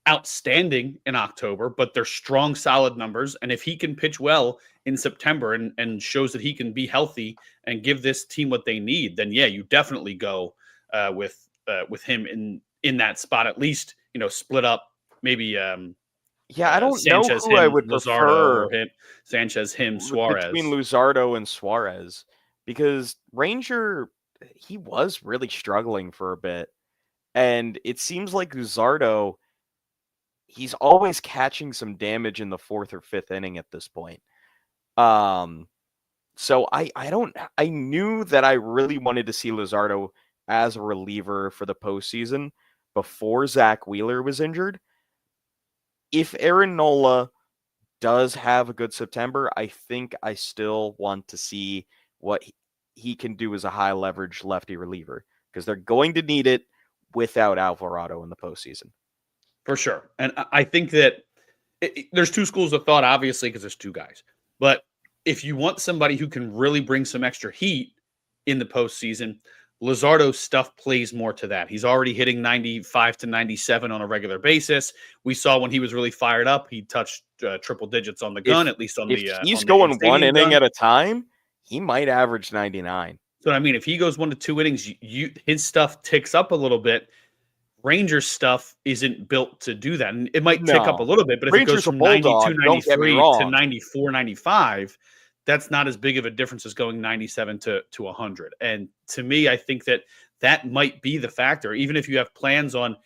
outstanding in October, but they're strong, solid numbers. And if he can pitch well in September and shows that he can be healthy and give this team what they need, then yeah, you definitely go with him in that spot. At least split up maybe. I don't Sanchez, know who him, I would Luzardo, prefer or him, Sanchez, him, Suarez. Between Luzardo and Suarez, because Ranger, he was really struggling for a bit. And it seems like Luzardo, he's always catching some damage in the 4th or 5th inning at this point. So I knew that I really wanted to see Luzardo as a reliever for the postseason before Zach Wheeler was injured. If Aaron Nola does have a good September, I think I still want to see what he can do as a high leverage lefty reliever, because they're going to need it without Alvarado in the postseason. For sure. And I think that there's 2 schools of thought, obviously, because there's 2 guys. But if you want somebody who can really bring some extra heat in the postseason, Luzardo's stuff plays more to that. He's already hitting 95 to 97 on a regular basis. We saw when he was really fired up, he touched triple digits on the gun, at least on the. If he's on going the one inning gun at a time, he might average 99. So I mean, if he goes 1 to 2 innings, his stuff ticks up a little bit. Rangers stuff isn't built to do that. And it might tick up a little bit, but if Rangers it goes from 92, 93 to 94, 95, that's not as big of a difference as going 97 to 100. And to me, I think that might be the factor, even if you have plans on,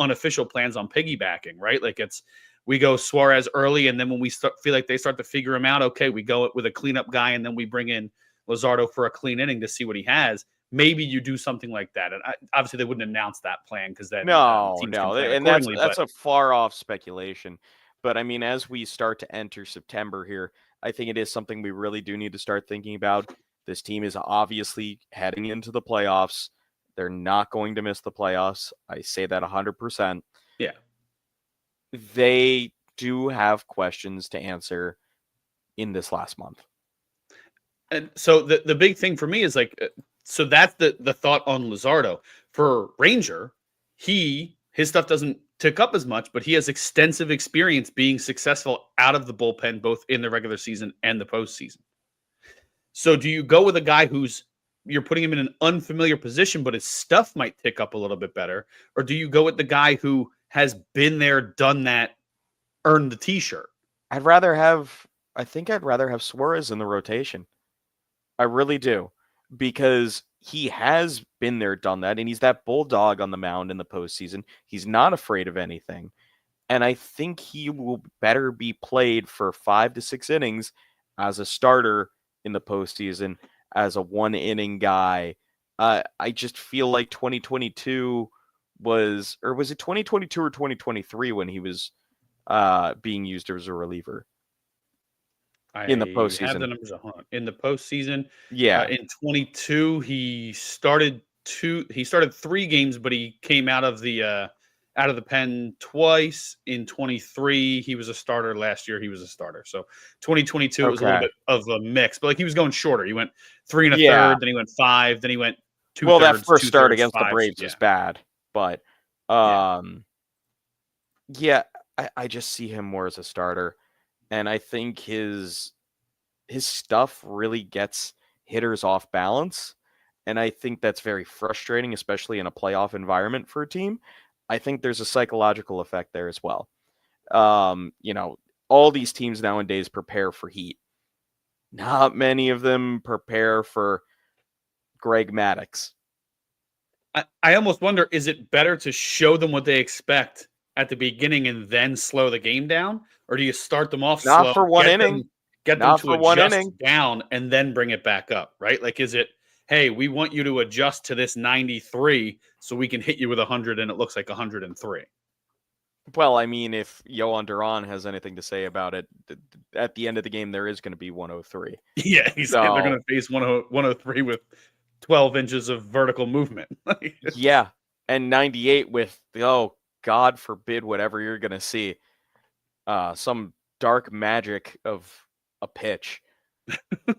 unofficial plans on piggybacking, right? Like we go Suarez early, and then when we feel like they start to figure him out, okay, we go with a cleanup guy, and then we bring in Luzardo for a clean inning to see what he has. Maybe you do something like that. And obviously, they wouldn't announce that plan because then teams can plan and accordingly. that's a far off speculation. But I mean, as we start to enter September here, I think it is something we really do need to start thinking about. This team is obviously heading into the playoffs. They're not going to miss the playoffs. I say that 100%. Yeah. They do have questions to answer in this last month. And so the big thing for me is like, so that's the thought on Luzardo. For Ranger, his stuff doesn't tick up as much, but he has extensive experience being successful out of the bullpen, both in the regular season and the postseason. So do you go with a guy you're putting him in an unfamiliar position, but his stuff might tick up a little bit better? Or do you go with the guy who has been there, done that, earned the t-shirt? I think I'd rather have Suarez in the rotation. I really do, because he has been there, done that, and he's that bulldog on the mound in the postseason. He's not afraid of anything, and I think he will better be played for 5 to 6 innings as a starter in the postseason, as a one-inning guy. I just feel like 2022 was it 2022 or 2023 when he was being used as a reliever? In the postseason. I have the numbers in the postseason. Yeah. In 22, he started 3 games, but he came out of the pen twice. In 23, he was a starter. Last year, he was a starter. So 2022 it was a little bit of a mix, but like he was going shorter. He went 3 1/3, then he went 5, then he went 2/3. Well, that first start against the Braves was bad, but I just see him more as a starter. And I think his stuff really gets hitters off balance. And I think that's very frustrating, especially in a playoff environment for a team. I think there's a psychological effect there as well. All these teams nowadays prepare for heat. Not many of them prepare for Greg Maddux. I almost wonder, is it better to show them what they expect at the beginning and then slow the game down? Or do you start them off slow? Not for one inning. Get them to adjust down and then bring it back up, right? Like, is it, hey, we want you to adjust to this 93 so we can hit you with 100 and it looks like 103? Well, I mean, if Yohan Duran has anything to say about it, at the end of the game, there is going to be 103. Yeah, they're going to face 103 with 12 inches of vertical movement. Yeah, and 98 with, God forbid, whatever you're going to see. Some dark magic of a pitch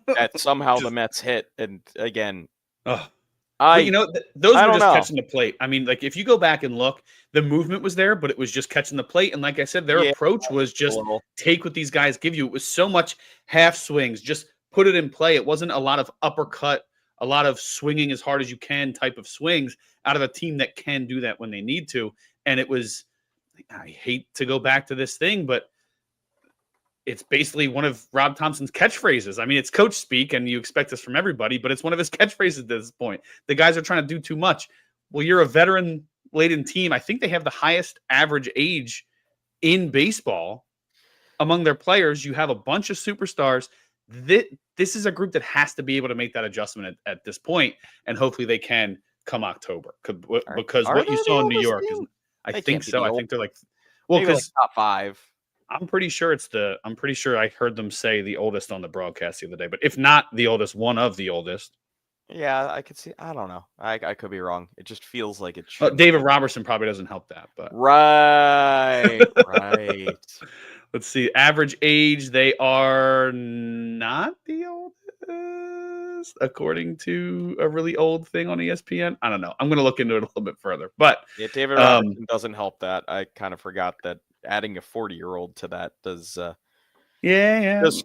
that somehow the Mets hit. And again, those were just catching the plate. I mean, like if you go back and look, the movement was there, but it was just catching the plate. And like I said, their approach was just take what these guys give you. It was so much half swings, just put it in play. It wasn't a lot of uppercut, a lot of swinging as hard as you can type of swings out of a team that can do that when they need to. And it was, I hate to go back to this thing, but it's basically one of Rob Thompson's catchphrases. I mean, it's coach speak, and you expect this from everybody, but it's one of his catchphrases at this point. The guys are trying to do too much. Well, you're a veteran-laden team. I think they have the highest average age in baseball among their players. You have a bunch of superstars. This is a group that has to be able to make that adjustment at this point, and hopefully they can come October. Because what you saw in New York is, I think so. I think they're like, well, because top 5. I'm pretty sure I heard them say the oldest on the broadcast the other day, but if not the oldest, one of the oldest. Yeah, I could see. I don't know. I could be wrong. It just feels like it should. David Robertson probably doesn't help that, but right. Let's see. Average age, they are not the oldest, according to a really old thing on ESPN. I don't know. I'm going to look into it a little bit further. But yeah, David Robertson doesn't help that. I kind of forgot that adding a 40-year-old to that does does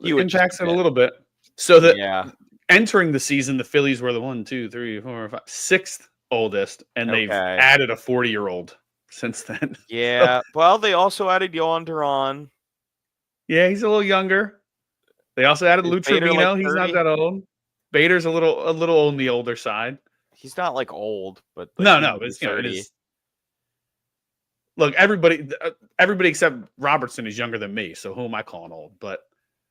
impacts it a little bit. So entering the season, the Phillies were the 1, 2, 3, 4, 5, 6th oldest, and they've added a 40-year-old since then. Yeah. Well, they also added Yohan Duran. Yeah, he's a little younger. They also added Lou Trevino. He's not that old. Bader's a little on the older side. He's not like old, but no, it's it is. look, everybody except Robertson is younger than me, so who am I calling old? But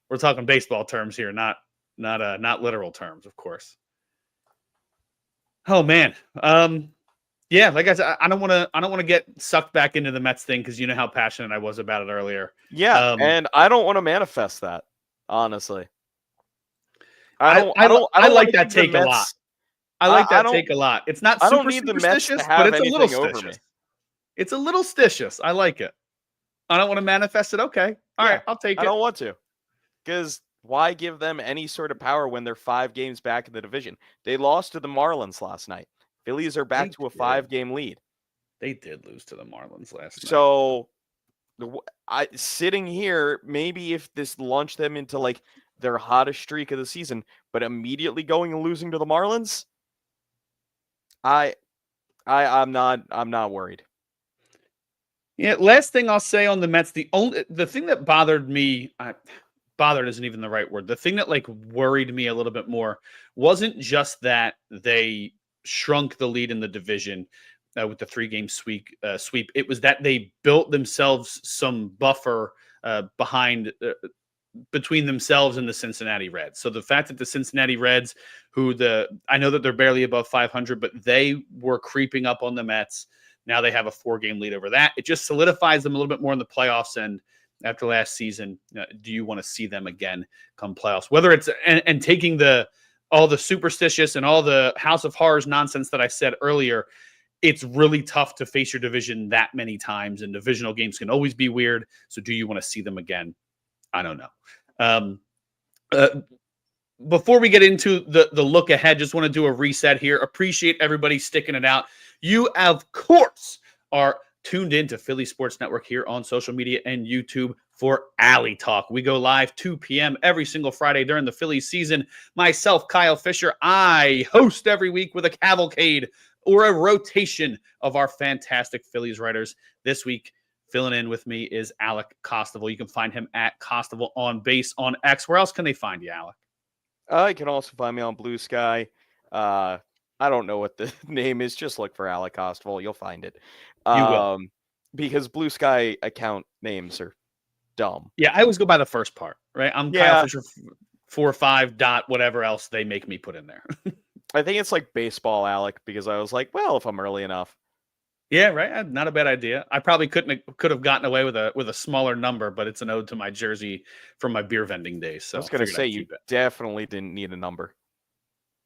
we're talking baseball terms here, not literal terms, of course. Oh man, yeah, like I said, I don't want to get sucked back into the Mets thing because you know how passionate I was about it earlier. Yeah, and I don't want to manifest that, honestly. I don't I want like to that give the take a lot. Mets. I like that take a lot. It's not I don't super need the Mets to superstitious, but have it's a little anything over me. stitious. It's a little stitious. I like it. I don't want to manifest it. Okay. All right, I'll take it. I don't want to. Because why give them any sort of power when they're 5 games back in the division? They lost to the Marlins last night. Phillies are back to a 5-game lead. They did lose to the Marlins last night. So, sitting here, maybe if this launched them into like their hottest streak of the season, but immediately going and losing to the Marlins, I'm not worried. Yeah, last thing I'll say on the Mets, the thing that bothered me, bothered isn't even the right word. The thing that like worried me a little bit more wasn't just that they shrunk the lead in the division with the 3-game sweep. It was that they built themselves some buffer behind between themselves and the Cincinnati Reds. So the fact that the Cincinnati Reds, I know that they're barely above 500, but they were creeping up on the Mets. Now they have a 4-game lead over that. It just solidifies them a little bit more in the playoffs. And after last season, do you want to see them again come playoffs? Whether it's and taking all the superstitious and all the House of Horrors nonsense that I said earlier, it's really tough to face your division that many times, and divisional games can always be weird. So do you want to see them again? I don't know. Before we get into the look ahead, just want to do a reset here. Appreciate everybody sticking it out. You, of course, are tuned in to Philly Sports Network here on social media and YouTube for Alley Talk. We go live 2 p.m. every single Friday during the Phillies season. Myself, Kyle Fisher, I host every week with a cavalcade or a rotation of our fantastic Phillies writers. This week, filling in with me is Alec Costival. You can find him at Costival on Base on X. Where else can they find you, Alec? You can also find me on Blue Sky. I don't know what the name is. Just look for Alec Costival. You'll find it. You will. Because Blue Sky account names are dumb. Yeah, I always go by the first part, right? I'm Kyle Fisher 45 dot whatever else they make me put in there. I think it's like baseball, Alec, because I was like, well, if I'm early enough. Yeah, right. Not a bad idea. I probably could have gotten away with a smaller number, but it's an ode to my jersey from my beer vending days. So I was going to say you definitely didn't need a number.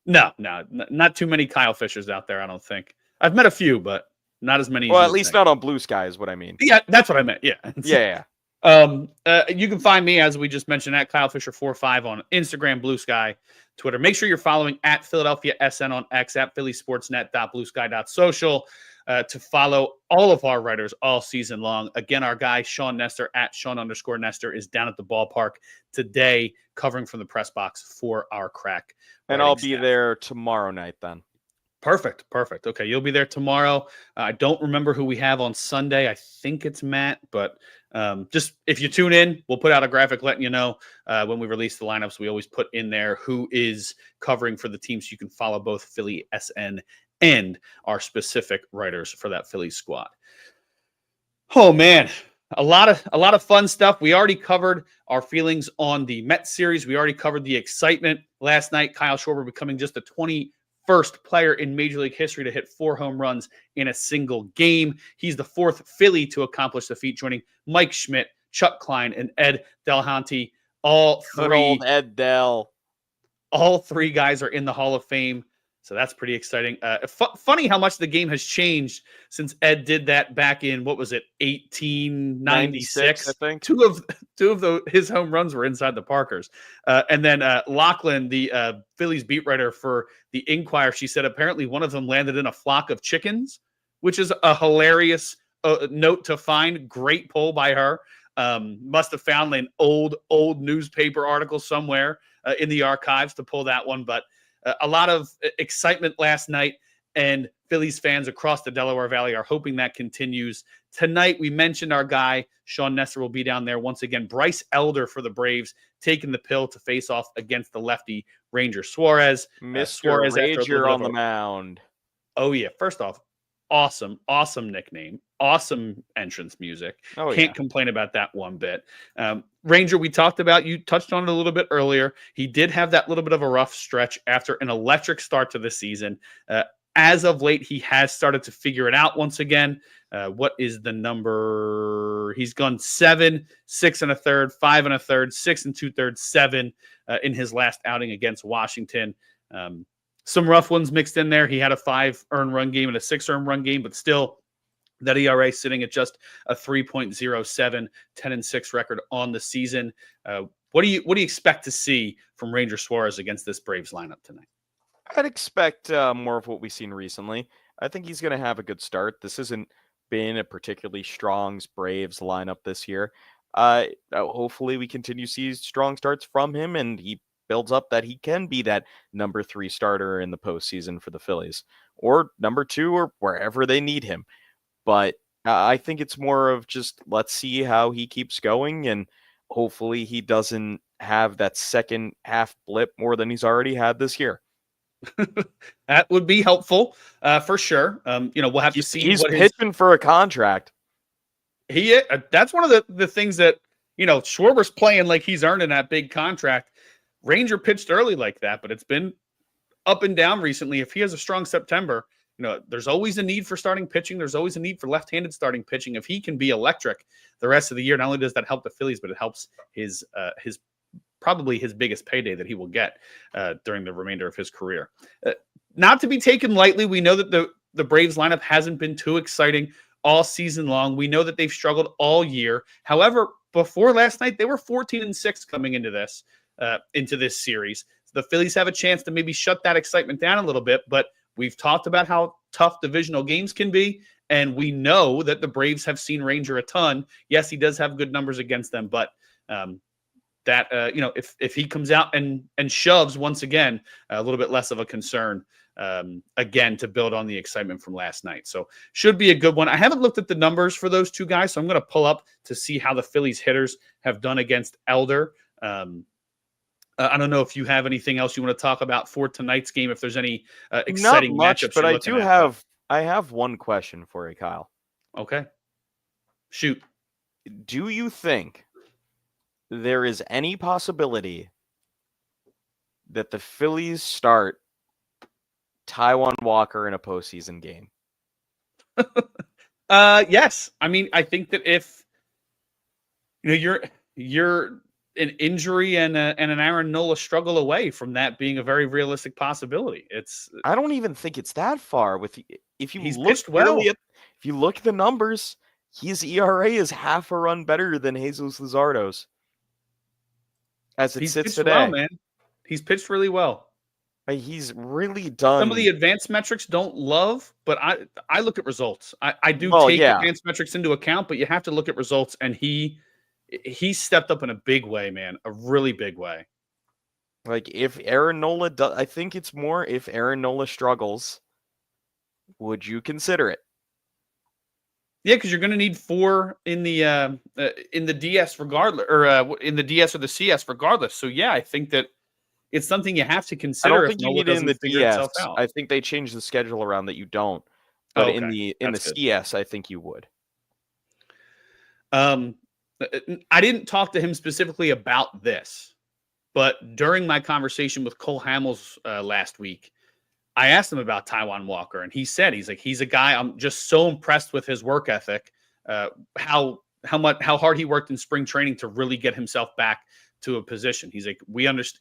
No, not too many Kyle Fishers out there. I don't think I've met a few, but not as many. Well, at least not on Blue Sky is what I mean. Yeah, that's what I meant. Yeah, yeah. You can find me, as we just mentioned, at Kyle Fisher 45 on Instagram, Blue Sky, Twitter. Make sure you're following at Philadelphia SN on X, at phillysportsnet.bluesky.social. To follow all of our writers all season long. Again, our guy, Sean Nestor, at Sean_Nestor, is down at the ballpark today covering from the press box for our crack. And I'll be there tomorrow night then. Perfect. Okay, you'll be there tomorrow. I don't remember who we have on Sunday. I think it's Matt, but just if you tune in, we'll put out a graphic letting you know when we release the lineups. We always put in there who is covering for the team, so you can follow both Philly SN and our specific writers for that Phillies squad. Oh man, a lot of fun stuff. We already covered our feelings on the Mets series. We already covered the excitement last night. Kyle Schwarber becoming just the 21st player in Major League history to hit 4 home runs in a single game. He's the 4th Philly to accomplish the feat, joining Mike Schmidt, Chuck Klein, and Ed Delhanty. All three. Good old Ed Del. All 3 guys are in the Hall of Fame. So that's pretty exciting. Funny how much the game has changed since Ed did that back in, what was it, 1896? I think. Two of his home runs were inside the Parkers. And then Lachlan, the Phillies beat writer for the Inquirer, she said apparently one of them landed in a flock of chickens, which is a hilarious note to find. Great poll by her. Must have found an old newspaper article somewhere in the archives to pull that one, but a lot of excitement last night, and Phillies fans across the Delaware Valley are hoping that continues. Tonight, we mentioned our guy, Sean Nestor, will be down there once again. Bryce Elder for the Braves, taking the pill to face off against the lefty Ranger Suarez. Mr. Ranger on the mound. Oh, yeah. First off, awesome nickname, awesome entrance music. Oh, Can't yeah. complain about that one bit. Ranger, we talked about, you touched on it a little bit earlier. He did have that little bit of a rough stretch after an electric start to the season. As of late, he has started to figure it out once again. What is the number? He's gone 7, 6 1/3, 5 1/3, 6 2/3, 7 in his last outing against Washington. Some rough ones mixed in there. He had a 5 earned run game and a 6 earned run game, but still that ERA sitting at just a 3.07, 10-6 record on the season. What do you expect to see from Ranger Suarez against this Braves lineup tonight? I'd expect more of what we've seen recently. I think he's going to have a good start. This hasn't been a particularly strong Braves lineup this year. Hopefully we continue to see strong starts from him, and he builds up that he can be that number 3 starter in the postseason for the Phillies, or number 2, or wherever they need him. But I think it's more of just, let's see how he keeps going, and hopefully he doesn't have that second half blip more than he's already had this year. That would be helpful for sure. We'll have to see. He's pitching for a contract. That's one of the things that, Schwarber's playing like he's earning that big contract. Ranger pitched early like that, but it's been up and down recently. If he has a strong September, there's always a need for starting pitching. There's always a need for left-handed starting pitching. If he can be electric the rest of the year, not only does that help the Phillies, but it helps his probably his biggest payday that he will get during the remainder of his career. Not to be taken lightly, we know that the Braves lineup hasn't been too exciting all season long. We know that they've struggled all year. However, before last night, they were 14-6 coming into this series. The Phillies have a chance to maybe shut that excitement down a little bit, but we've talked about how tough divisional games can be, and we know that the Braves have seen Ranger a ton. Yes, he does have good numbers against them, but if he comes out and shoves once again, a little bit less of a concern again to build on the excitement from last night. So should be a good one. I haven't looked at the numbers for those two guys, so I'm going to pull up to see how the Phillies hitters have done against Elder. I don't know if you have anything else you want to talk about for tonight's game, if there's any exciting Not much, matchups. But I have one question for you, Kyle. Okay. Shoot. Do you think there is any possibility that the Phillies start Taijuan Walker in a postseason game? Yes. I mean, I think that if you're an injury and an Aaron Nola struggle away from that being a very realistic possibility. I don't even think it's that far. If you look at the numbers, his ERA is half a run better than Jesus Luzardo's as it sits today. Well, man. He's pitched really well. He's really done. Some of the advanced metrics don't love, but I look at results. I do take advanced metrics into account, but you have to look at results, and he stepped up in a big way, man, a really big way. Like if Aaron Nola does, I think it's more if Aaron Nola struggles, would you consider it? Yeah, because you're going to need 4 in the DS regardless, or in the DS or the CS regardless. So yeah, I think that it's something you have to consider. I don't think you need it in the DS. I think they changed the schedule around that you don't. But in the CS, I think you would. I didn't talk to him specifically about this, but during my conversation with Cole Hamels last week, I asked him about Taijuan Walker, and he said he's a guy I'm just so impressed with his work ethic, how hard he worked in spring training to really get himself back to a position. He's like,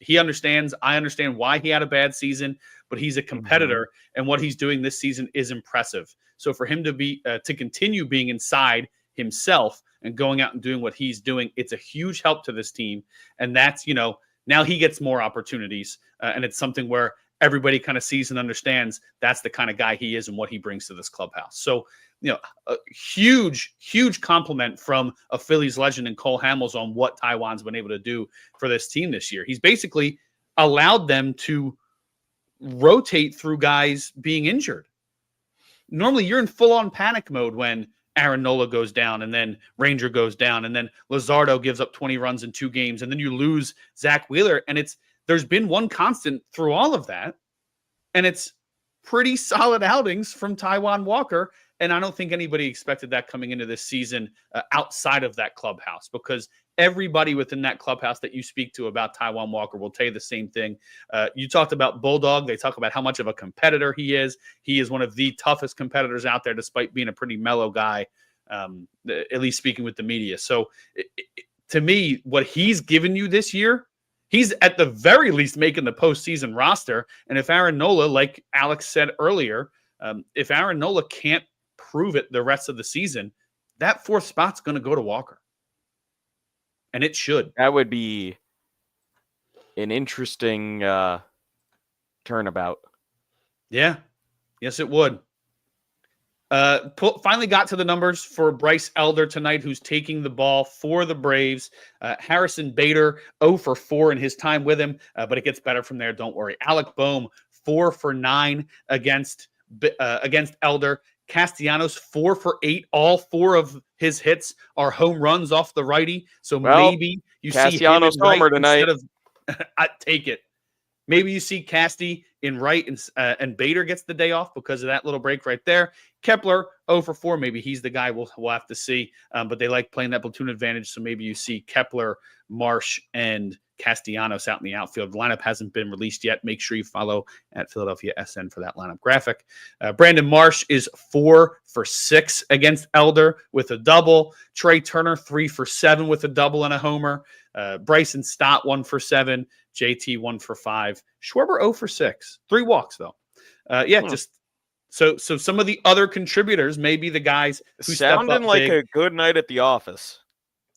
he understands. I understand why he had a bad season, but he's a competitor, and what he's doing this season is impressive. So for him to continue being inside himself and going out and doing what he's doing, it's a huge help to this team. And that's, now he gets more opportunities, and it's something where everybody kind of sees and understands that's the kind of guy he is and what he brings to this clubhouse. So, a huge, huge compliment from a Phillies legend and Cole Hamels on what Taijuan's been able to do for this team this year. He's basically allowed them to rotate through guys being injured. Normally you're in full-on panic mode when Aaron Nola goes down, and then Ranger goes down, and then Luzardo gives up 20 runs in 2 games, and then you lose Zach Wheeler. And there's been one constant through all of that, and it's pretty solid outings from Taijuan Walker. And I don't think anybody expected that coming into this season outside of that clubhouse, because everybody within that clubhouse that you speak to about Taijuan Walker will tell you the same thing. You talked about Bulldog. They talk about how much of a competitor he is. He is one of the toughest competitors out there, despite being a pretty mellow guy, at least speaking with the media. So to me, what he's given you this year, he's at the very least making the postseason roster. And if Aaron Nola, like Alex said earlier, if Aaron Nola can't prove it the rest of the season, that fourth spot's going to go to Walker. And it should. That would be an interesting turnabout. Yeah. Yes, it would. Finally got to the numbers for Bryce Elder tonight, who's taking the ball for the Braves. Harrison Bader, 0 for 4 in his time with him, but it gets better from there. Don't worry. Alec Boehm, 4 for 9 against Elder. Castellanos, 4 for 8. All 4 of his hits are home runs off the righty. So maybe you Castellanos see him in homer right tonight. instead of I take it. Maybe you see Casty in right and Bader gets the day off because of that little break right there. Kepler, 0 for 4. Maybe he's the guy we'll have to see. But they like playing that platoon advantage. So maybe you see Kepler, Marsh, and Castellanos out in the outfield. The lineup hasn't been released yet. Make sure you follow at Philadelphia SN for that lineup graphic. Brandon Marsh is 4 for 6 against Elder with a double. Trey Turner, 3 for 7 with a double and a homer. Bryson Stott, 1 for 7. JT, 1 for 5. Schwarber, 0 for 6. 3 walks, though. Just so some of the other contributors may be the guys who sounding step up like big. a good night at the office.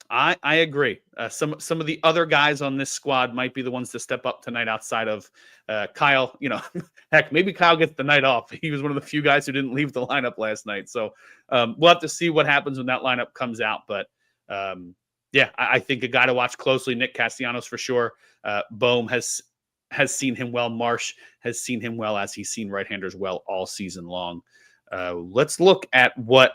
I agree. Some of the other guys on this squad might be the ones to step up tonight outside of Kyle. Heck, maybe Kyle gets the night off. He was one of the few guys who didn't leave the lineup last night. So we'll have to see what happens when that lineup comes out. But I think a guy to watch closely, Nick Castellanos for sure. Boehm has seen him well. Marsh has seen him well, as he's seen right-handers well all season long. Let's look at what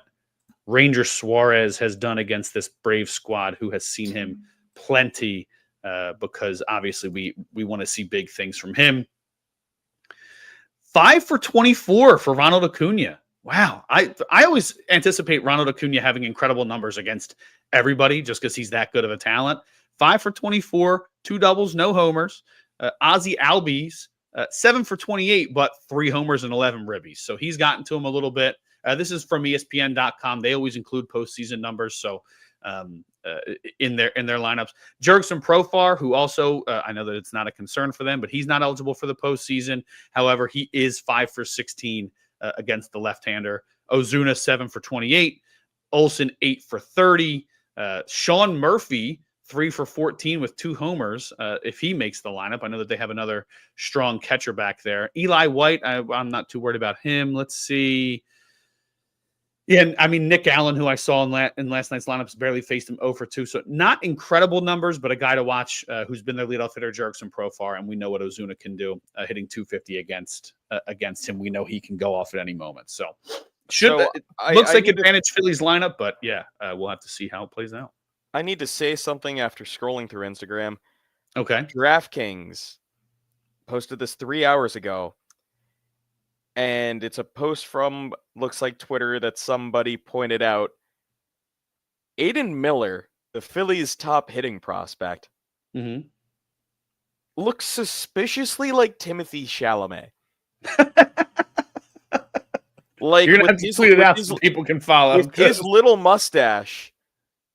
Ranger Suarez has done against this Brave squad, who has seen him plenty, because obviously we want to see big things from him. 5 for 24 for Ronald Acuna. Wow. I always anticipate Ronald Acuna having incredible numbers against everybody just because he's that good of a talent. 5 for 24, 2 doubles, no homers. Ozzie Albies, 7 for 28, but 3 homers and 11 ribbies. So he's gotten to him a little bit. This is from ESPN.com. They always include postseason numbers, so in their lineups. Jurickson Profar, who also I know that it's not a concern for them, but he's not eligible for the postseason. However, he is 5 for 16 against the left-hander. Ozuna, 7 for 28. Olson, 8 for 30. Sean Murphy, 3 for 14 with 2 homers. If he makes the lineup, I know that they have another strong catcher back there. Eli White, I'm not too worried about him. Let's see. Yeah, I mean, Nick Allen, who I saw in last night's lineups, barely faced him 0 for 2. So not incredible numbers, but a guy to watch who's been their leadoff hitter, Jurickson Profar, and we know what Ozuna can do, hitting 250 against him. We know he can go off at any moment. So looks like advantage Phillies lineup, but yeah, we'll have to see how it plays out. I need to say something after scrolling through Instagram. Okay. DraftKings posted this 3 hours ago. And it's a post from, looks like Twitter, that somebody pointed out. Aiden Miller, the Phillies' top hitting prospect, looks suspiciously like Timothy Chalamet. Like, you're gonna have to tweet it out so people can follow. With his little mustache,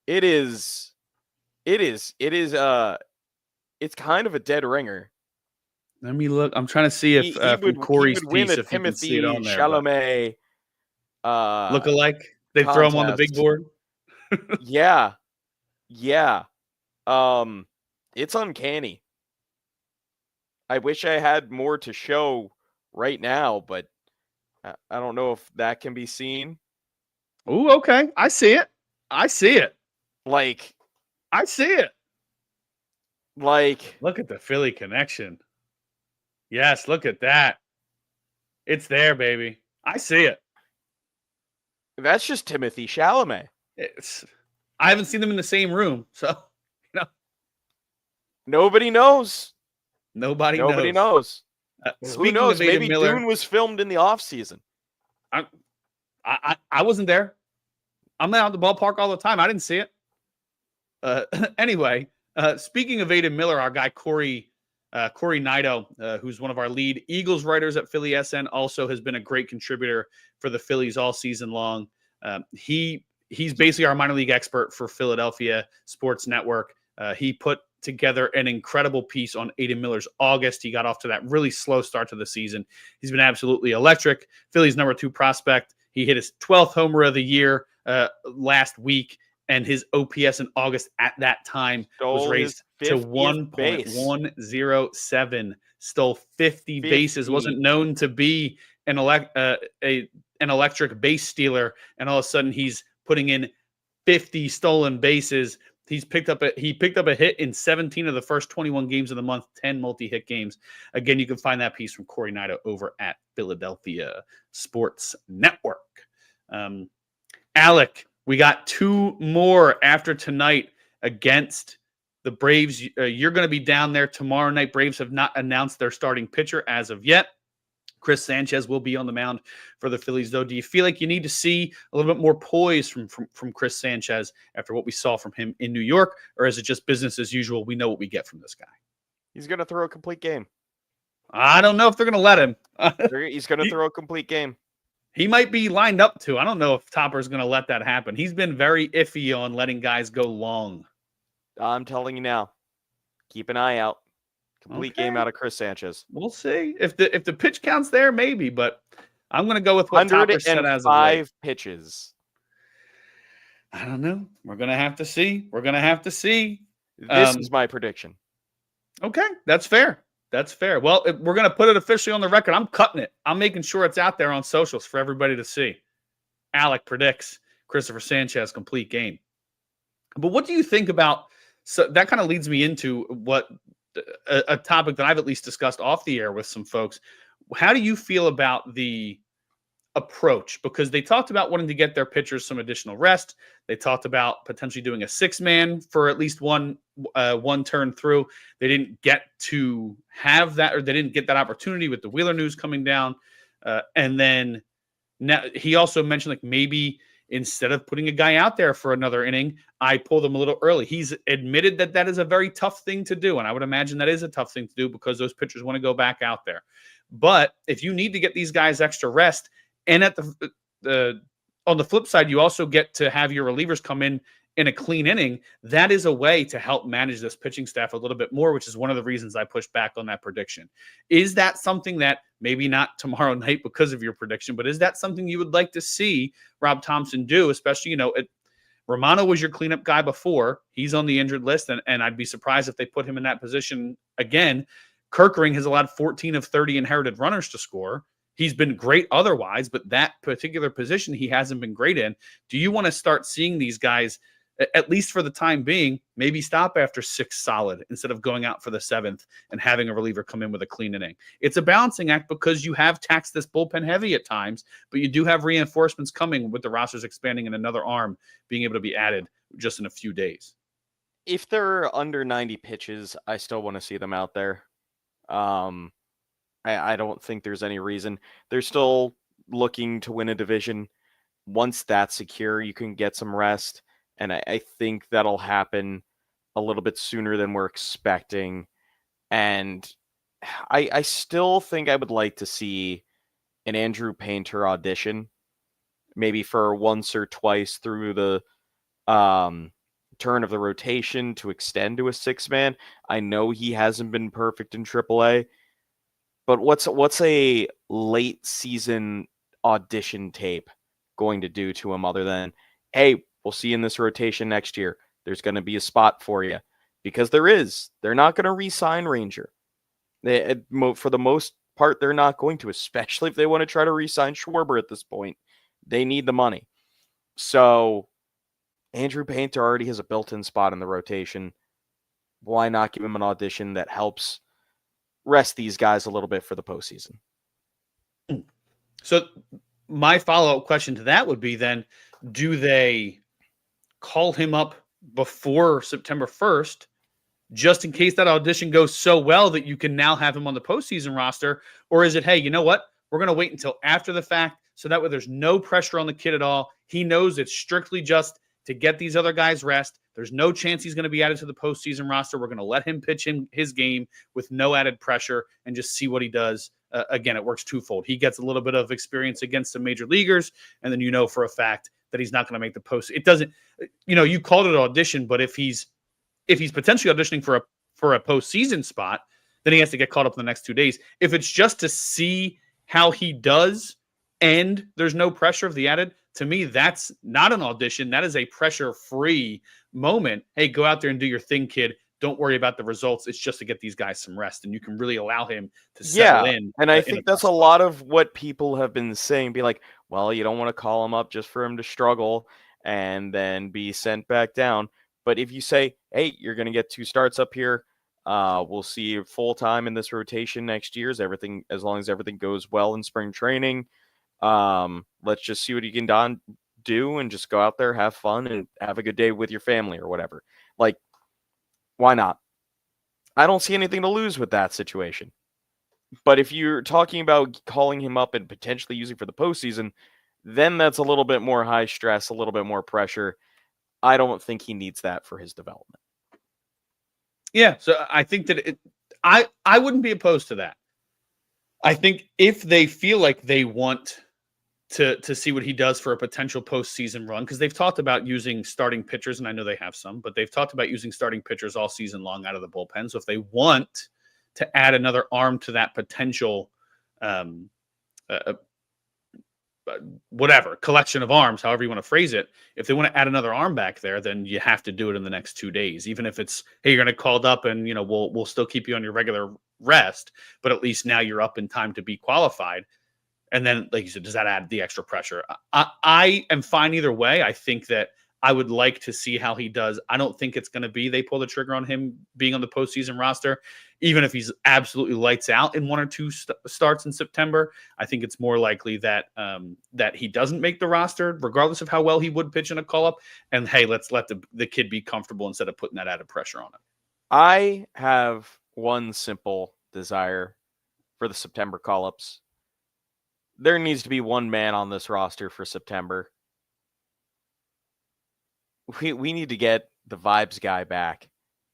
it's kind of a dead ringer. Let me look. I'm trying to see if from Corey's piece, if you can see it on there. Chalamet look-alike. They throw him on the big board. Yeah. It's uncanny. I wish I had more to show right now, but I don't know if that can be seen. Oh, okay. I see it. Like, look at the Philly connection. Yes, look at that. It's there, baby. I see it. That's just Timothy Chalamet. I haven't seen them in the same room, so nobody knows. Nobody knows. Who Speaking knows? of Ada Maybe Miller, Dune was filmed in the offseason. I wasn't there. I'm out at the ballpark all the time. I didn't see it. Anyway, speaking of Ada Miller, our guy Corey Nido, who's one of our lead Eagles writers at Philly SN, also has been a great contributor for the Phillies all season long. He's basically our minor league expert for Philadelphia Sports Network. He put together an incredible piece on Ada Miller's August. He got off to that really slow start to the season. He's been absolutely electric. Philly's number 2 prospect. He hit his 12th homer of the year last week, and his OPS in August at that time was raised to 1.107. Stole 50 bases. Wasn't known to be an electric base stealer, and all of a sudden he's putting in 50 stolen bases. He picked up a hit in 17 of the first 21 games of the month, 10 multi-hit games. Again, you can find that piece from Corey Nido over at Philadelphia Sports Network. Alec, we got 2 more after tonight against the Braves. You're going to be down there tomorrow night. Braves have not announced their starting pitcher as of yet. Chris Sanchez will be on the mound for the Phillies, though. Do you feel like you need to see a little bit more poise from Chris Sanchez after what we saw from him in New York, or is it just business as usual? We know what we get from this guy. He's going to throw a complete game. I don't know if they're going to let him. He's going to throw a complete game. He might be lined up to. I don't know if Topper's going to let that happen. He's been very iffy on letting guys go long. I'm telling you now. Keep an eye out. Complete game out of Chris Sanchez. We'll see. If the pitch count's there, maybe, but I'm going to go with what Topper said as of 105 pitches. I don't know. We're going to have to see. This is my prediction. Okay, that's fair. Well, we're going to put it officially on the record. I'm cutting it. I'm making sure it's out there on socials for everybody to see. Alec predicts Christopher Sanchez complete game. But what do you think about, so that kind of leads me into what a topic that I've at least discussed off the air with some folks. How do you feel about the approach? Because they talked about wanting to get their pitchers some additional rest. They talked about potentially doing a 6-man for at least one turn through. They didn't get to have that, or they didn't get that opportunity with the Wheeler news coming down. And then now he also mentioned, like, maybe instead of putting a guy out there for another inning, I pulled him a little early. He's admitted that is a very tough thing to do. And I would imagine that is a tough thing to do because those pitchers want to go back out there. But if you need to get these guys extra rest, and at the on the flip side, you also get to have your relievers come in a clean inning, that is a way to help manage this pitching staff a little bit more, which is one of the reasons I pushed back on that prediction. Is that something that, maybe not tomorrow night because of your prediction, but is that something you would like to see Rob Thompson do? Especially, Romano was your cleanup guy before. He's on the injured list, and I'd be surprised if they put him in that position again. Kerkering has allowed 14 of 30 inherited runners to score. He's been great otherwise, but that particular position he hasn't been great in. Do you want to start seeing these guys, at least for the time being, maybe stop after 6 solid instead of going out for the 7th and having a reliever come in with a clean inning? It's a balancing act because you have taxed this bullpen heavy at times, but you do have reinforcements coming with the rosters expanding and another arm being able to be added just in a few days. If they're under 90 pitches, I still want to see them out there. I don't think there's any reason. They're still looking to win a division. Once that's secure, you can get some rest. And I think that'll happen a little bit sooner than we're expecting. And I still think I would like to see an Andrew Painter audition, maybe for once or twice through the turn of the rotation to extend to a 6-man. I know he hasn't been perfect in AAA, but what's a late season audition tape going to do to him other than, hey, we'll see you in this rotation next year. There's going to be a spot for you. Because there is. They're not going to re-sign Ranger. For the most part, they're not going to, especially if they want to try to re-sign Schwarber at this point. They need the money. So Andrew Painter already has a built-in spot in the rotation. Why not give him an audition that helps rest these guys a little bit for the postseason? So my follow-up question to that would be then, do they call him up before September 1st just in case that audition goes so well that you can now have him on the postseason roster? Or is it, hey, you know what? We're going to wait until after the fact so that way there's no pressure on the kid at all. He knows it's strictly just to get these other guys rest. There's no chance he's going to be added to the postseason roster. We're going to let him pitch in his game with no added pressure and just see what he does. Again, it works twofold. He gets a little bit of experience against some major leaguers, and then you know for a fact that he's not going to make the post. It doesn't, you called it an audition, but if he's potentially auditioning for a postseason spot, then he has to get caught up in the next 2 days. If it's just to see how he does and there's no pressure of the added, to me, that's not an audition. That is a pressure-free moment. Hey, go out there and do your thing, kid. Don't worry about the results. It's just to get these guys some rest, and you can really allow him to settle in. And I think that's a lot of what people have been saying. Be like, well, you don't want to call him up just for him to struggle and then be sent back down. But if you say, hey, you're going to get 2 starts up here, we'll see you full time in this rotation next year. As long as everything goes well in spring training, let's just see what you can do and just go out there, have fun, and have a good day with your family or whatever. Like, why not? I don't see anything to lose with that situation. But if you're talking about calling him up and potentially using for the postseason, then that's a little bit more high stress, a little bit more pressure. I don't think he needs that for his development. Yeah, so I think that I wouldn't be opposed to that. I think if they feel like they want to see what he does for a potential postseason run, because they've talked about using starting pitchers, and I know they have some, but they've talked about using starting pitchers all season long out of the bullpen. So if they want to add another arm to that potential whatever collection of arms, however you want to phrase it, if they want to add another arm back there, then you have to do it in the next 2 days. Even if it's, hey, you're going to called up and we'll still keep you on your regular rest, but at least now you're up in time to be qualified. And then, like you said, does that add the extra pressure? I am fine either way. I think that I would like to see how he does. I don't think it's going to be they pull the trigger on him being on the postseason roster, even if he's absolutely lights out in 1 or 2 starts in September. I think it's more likely that that he doesn't make the roster, regardless of how well he would pitch in a call-up. And, hey, let's let the kid be comfortable instead of putting that added pressure on him. I have one simple desire for the September call-ups. There needs to be one man on this roster for September. We need to get the vibes guy back.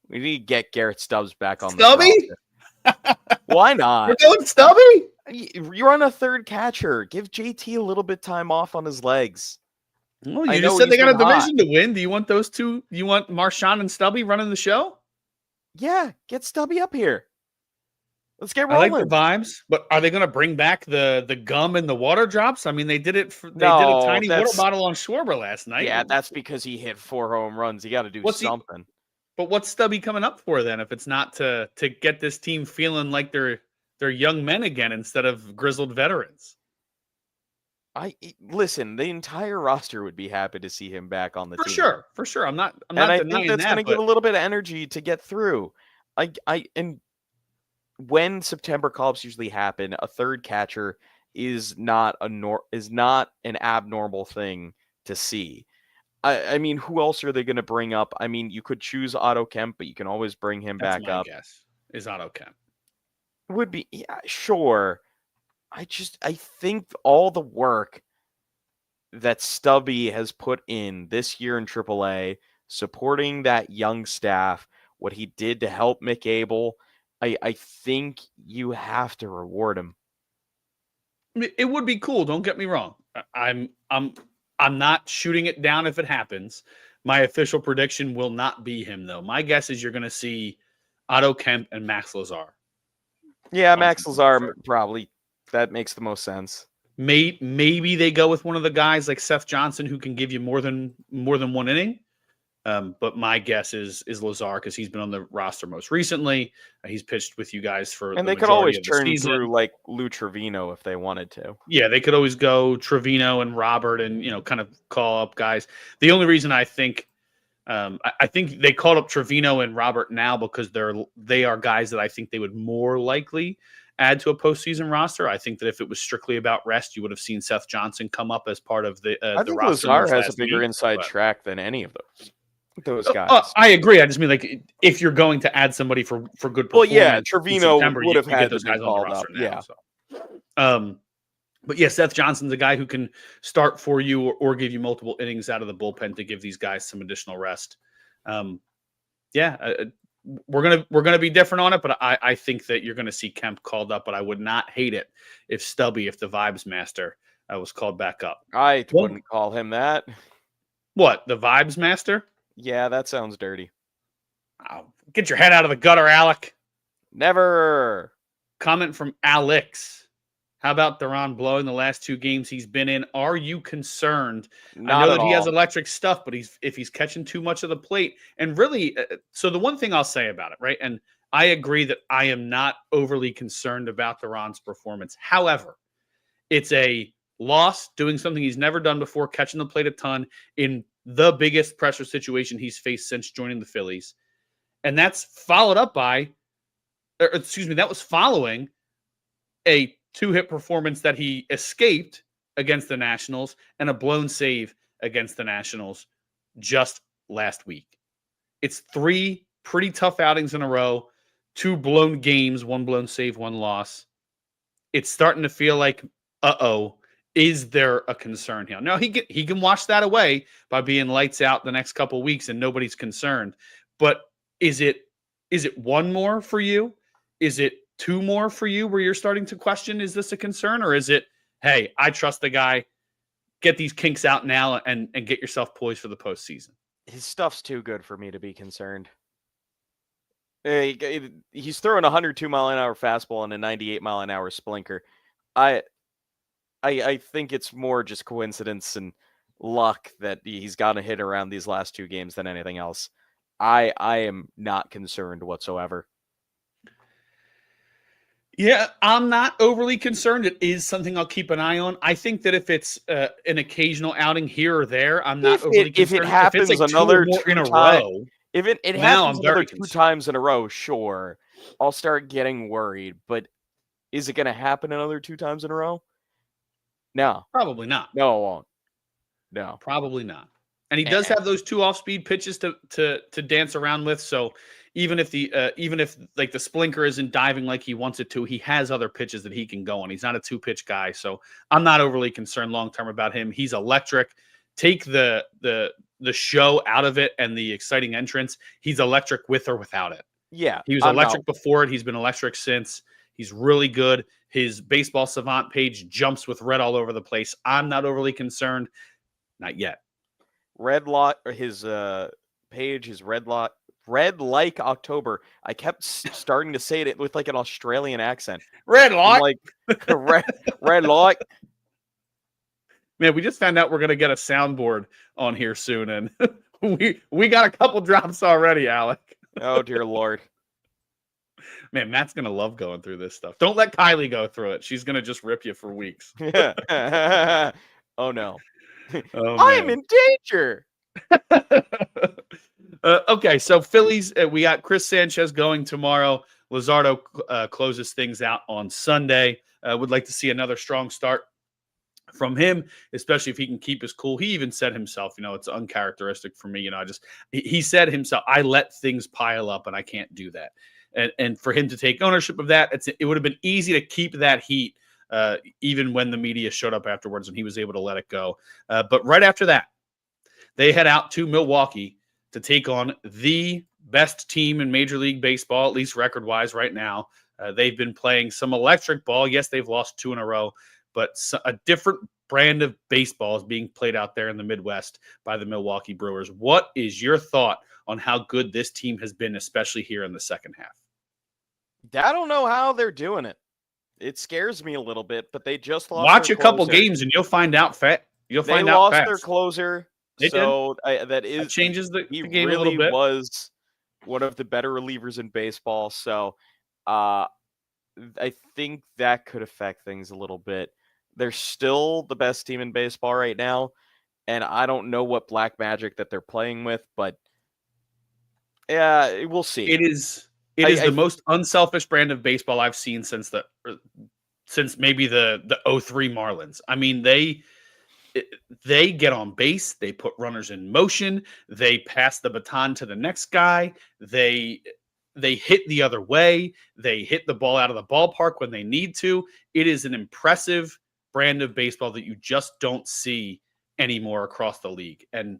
We need to get Garrett Stubbs back on Stubby? the roster. Why not? We're going Stubby? You're on a third catcher. Give JT a little bit time off on his legs. Well, you just said they got a division to win. Do you want those two? You want Marshawn and Stubby running the show? Yeah, get Stubby up here. Let's get rolling. I like the vibes, but are they going to bring back the gum and the water drops? I mean, they did it. They did a tiny water bottle on Schwarber last night. Yeah, that's because he hit 4 home runs. You got to do something. But what's Stubby coming up for then? If it's not to get this team feeling like they're young men again instead of grizzled veterans. Listen. The entire roster would be happy to see him back on the team. For sure. I'm not I denying think that's going to give a little bit of energy to get through. And when September call-ups usually happen, a third catcher is not an abnormal thing to see. I mean, who else are they going to bring up? I mean, you could choose Otto Kemp, but you can always bring him back up. Guess is Otto Kemp. Would be, yeah, sure. I think all the work that Stubby has put in this year in AAA, supporting that young staff, what he did to help Mick Abel, I think you have to reward him. It would be cool. Don't get me wrong. I'm not shooting it down if it happens. My official prediction will not be him, though. My guess is you're going to see Otto Kemp and Max Lazar. Yeah, Max Lazar probably. That makes the most sense. Maybe they go with one of the guys like Seth Johnson who can give you more than 1 inning. But my guess is Lazar because he's been on the roster most recently. He's pitched with you guys for and they could always turn through like Lou Trevino if they wanted to. Yeah, they could always go Trevino and Robert and kind of call up guys. The only reason I think I think they called up Trevino and Robert now because they are guys that I think they would more likely add to a postseason roster. I think that if it was strictly about rest, you would have seen Seth Johnson come up as part of the I think roster. Lazar has a bigger inside track than any of those. those guys. I agree. I just mean, like, if you're going to add somebody for good performance, Yeah, in Trevino September, would have you get had to those been guys on the called roster up. now. Yeah. So, but yeah, Seth Johnson's a guy who can start for you or give you multiple innings out of the bullpen to give these guys some additional rest. We're gonna be different on it, but I think that you're gonna see Kemp called up. But I would not hate it if the Vibes Master was called back up. I wouldn't call him that. What, the Vibes Master? Yeah, that sounds dirty. Oh, get your head out of the gutter, Alec. Never. Comment from Alex. How about Duran blowing the last 2 games he's been in? Are you concerned? Not I know at that he has all. electric stuff, but if he's catching too much of the plate, and really, so the one thing I'll say about it, right? And I agree that I am not overly concerned about Duran's performance. However, it's a loss, doing something he's never done before, catching the plate a ton in the biggest pressure situation he's faced since joining the Phillies. And that's followed up by, that was following a 2-hit performance that he escaped against the Nationals and a blown save against the Nationals just last week. It's 3 pretty tough outings in a row, 2 blown games, 1 blown save, 1 loss. It's starting to feel like, is there a concern here? Now, he can wash that away by being lights out the next couple of weeks and nobody's concerned. But is it 1 more for you? Is it 2 more for you where you're starting to question, is this a concern? Or is it, hey, I trust the guy, get these kinks out now and get yourself poised for the postseason? His stuff's too good for me to be concerned. He's throwing a 102-mile-an-hour fastball and a 98-mile-an-hour splinker. I think it's more just coincidence and luck that he's gotten a hit around these last 2 games than anything else. I am not concerned whatsoever. Yeah, I'm not overly concerned. It is something I'll keep an eye on. I think that if it's an occasional outing here or there, I'm not overly concerned. If it happens like another 2 in a row, if it happens another 2 times in a row, sure, I'll start getting worried. But is it going to happen another 2 times in a row? No, probably not. No, it won't. No, probably not. And he does have those 2 off-speed pitches to dance around with. So even if like the splinker isn't diving like he wants it to, he has other pitches that he can go on. He's not a 2-pitch guy, so I'm not overly concerned long term about him. He's electric. Take the show out of it and the exciting entrance. He's electric with or without it. Yeah, he was electric before it. He's been electric since. He's really good. His Baseball Savant page jumps with red all over the place. I'm not overly concerned. Not yet. His page is red like October. I kept starting to say it with like an Australian accent. Red light, like red light. Man, we just found out we're gonna get a soundboard on here soon, and we got a couple drops already, Alec. Oh dear Lord. Man, Matt's gonna love going through this stuff. Don't let Kylie go through it. She's gonna just rip you for weeks. Oh no. Oh, I'm in danger. Okay, so Phillies, we got Chris Sanchez going tomorrow. Luzardo closes things out on Sunday. Would like to see another strong start from him, especially if he can keep his cool. He even said himself, it's uncharacteristic for me. He said himself, I let things pile up and I can't do that. And for him to take ownership of that, it would have been easy to keep that heat even when the media showed up afterwards and he was able to let it go. But right after that, they head out to Milwaukee to take on the best team in Major League Baseball, at least record-wise right now. They've been playing some electric ball. Yes, they've lost 2 in a row, but a different brand of baseball is being played out there in the Midwest by the Milwaukee Brewers. What is your thought on how good this team has been, especially here in the second half? I don't know how they're doing it. It scares me a little bit, but they just lost. Watch a couple games and you'll find out. They lost their closer, that changes the game really a little bit. Was one of the better relievers in baseball, so I think that could affect things a little bit. They're still the best team in baseball right now, and I don't know what black magic that they're playing with, but yeah, we'll see. It is the most unselfish brand of baseball I've seen since maybe the 03 Marlins. I mean, they get on base, they put runners in motion, they pass the baton to the next guy, they hit the other way, they hit the ball out of the ballpark when they need to. It is an impressive brand of baseball that you just don't see anymore across the league. And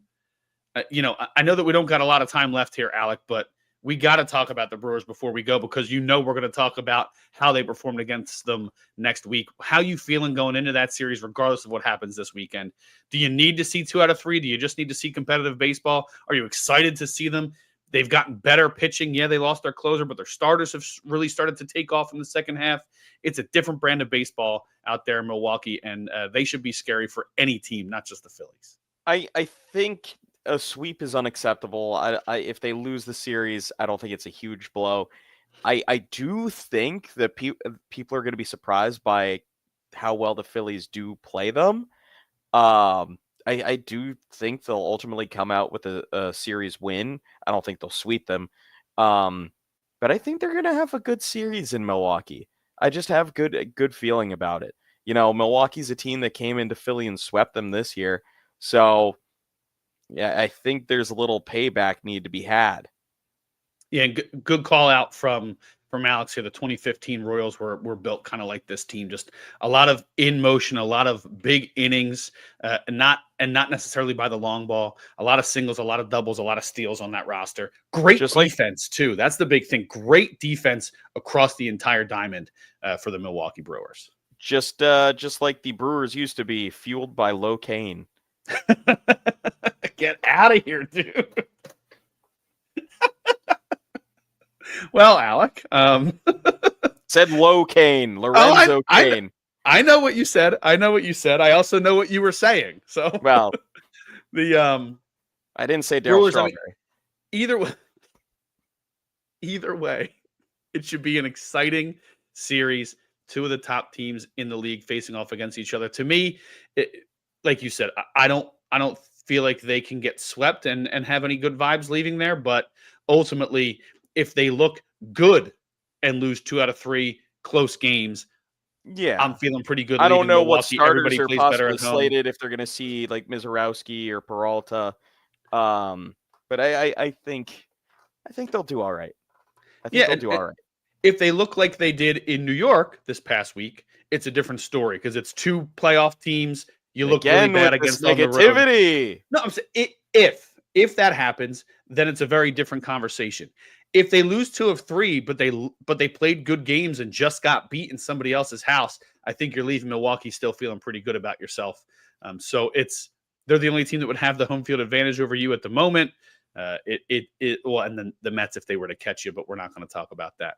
I know that we don't got a lot of time left here, Alec, but we got to talk about the Brewers before we go, because we're going to talk about how they performed against them next week. How you feeling going into that series, regardless of what happens this weekend? Do you need to see 2 out of 3? Do you just need to see competitive baseball? Are you excited to see them? They've gotten better pitching. Yeah, they lost their closer, but their starters have really started to take off in the second half. It's a different brand of baseball out there in Milwaukee, and they should be scary for any team, not just the Phillies. I think a sweep is unacceptable. If they lose the series, I don't think it's a huge blow. I do think that people are going to be surprised by how well the Phillies do play them. I do think they'll ultimately come out with a series win. I don't think they'll sweep them. But I think they're going to have a good series in Milwaukee. I just have a good feeling about it. Milwaukee's a team that came into Philly and swept them this year. So yeah, I think there's a little payback need to be had. Yeah, good call out from Alex here. The 2015 Royals were built kind of like this team, just a lot of in motion, a lot of big innings, and not necessarily by the long ball. A lot of singles, a lot of doubles, a lot of steals on that roster. Great defense too. That's the big thing. Great defense across the entire diamond for the Milwaukee Brewers. Just like the Brewers used to be, fueled by Locaine. Get out of here, dude. Well, Alec, said Locaine, Lorenzo Cain. I know what you said. I also know what you were saying. So, well, I didn't say Darryl Strawberry. Either way, it should be an exciting series. 2 of the top teams in the league facing off against each other. To me, like you said, I don't feel like they can get swept and have any good vibes leaving there. But ultimately, if they look good and lose 2 out of 3 close games, yeah, I'm feeling pretty good. I don't know Milwaukee. what starters Everybody are plays possibly better at home. slated, if they're going to see like Mizorowski or Peralta. But I think they'll do all right. I think they'll do all right. If they look like they did in New York this past week, it's a different story, because it's 2 playoff teams. You look really bad against negativity. No, I'm saying if that happens, then it's a very different conversation. If they lose 2 of 3, but they played good games and just got beat in somebody else's house, I think you're leaving Milwaukee still feeling pretty good about yourself. So they're the only team that would have the home field advantage over you at the moment. And then the Mets if they were to catch you, but we're not going to talk about that.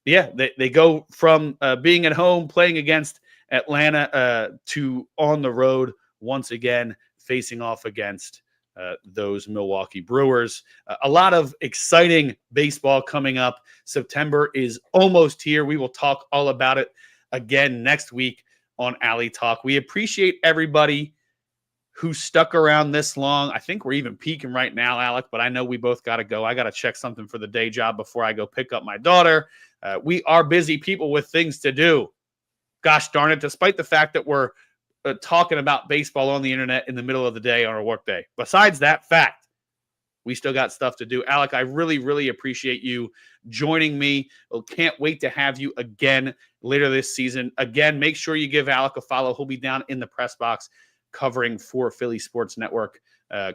They go from being at home playing against Atlanta to on the road once again facing off against those Milwaukee Brewers. A lot of exciting baseball coming up. September is almost here. We will talk all about it again next week on Alley Talk. We appreciate everybody who stuck around this long. I think we're even peaking right now, Alec, but I know we both got to go. I got to check something for the day job before I go pick up my daughter. We are busy people with things to do. Gosh darn it, despite the fact that we're talking about baseball on the internet in the middle of the day on our work day. Besides that fact, we still got stuff to do. Alec, I really, really appreciate you joining me. Can't wait to have you again later this season. Again, make sure you give Alec a follow. He'll be down in the press box covering for Philly Sports Network,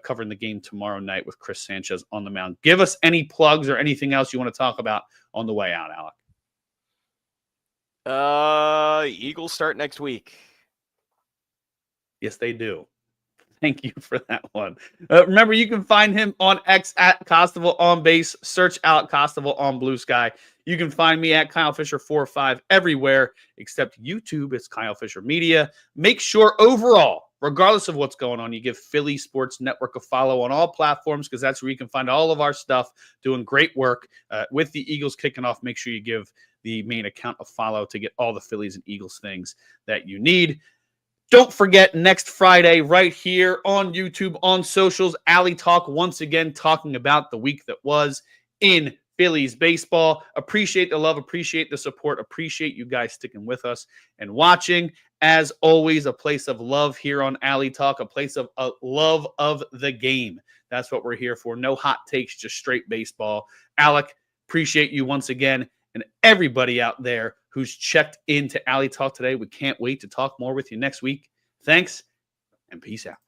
covering the game tomorrow night with Chris Sanchez on the mound. Give us any plugs or anything else you want to talk about on the way out, Alec. Eagles start next week. Yes, they do. Thank you for that one. Remember, you can find him on X at Costival on base. Search Alec Costival on Blue Sky. You can find me at Kyle Fisher 45 everywhere except YouTube. It's Kyle Fisher Media. Make sure overall, regardless of what's going on, you give Philly Sports Network a follow on all platforms, because that's where you can find all of our stuff. Doing great work with the Eagles kicking off. Make sure you give the main account a follow to get all the Phillies and Eagles things that you need. Don't forget, next Friday, right here on YouTube, on socials, Alley Talk, once again talking about the week that was in Phillies baseball. Appreciate the love, appreciate the support, appreciate you guys sticking with us and watching. As always, a place of love here on Alley Talk, a place of love of the game. That's what we're here for. No hot takes, just straight baseball. Alec, appreciate you once again, and everybody out there who's checked into Alley Talk today. We can't wait to talk more with you next week. Thanks, and peace out.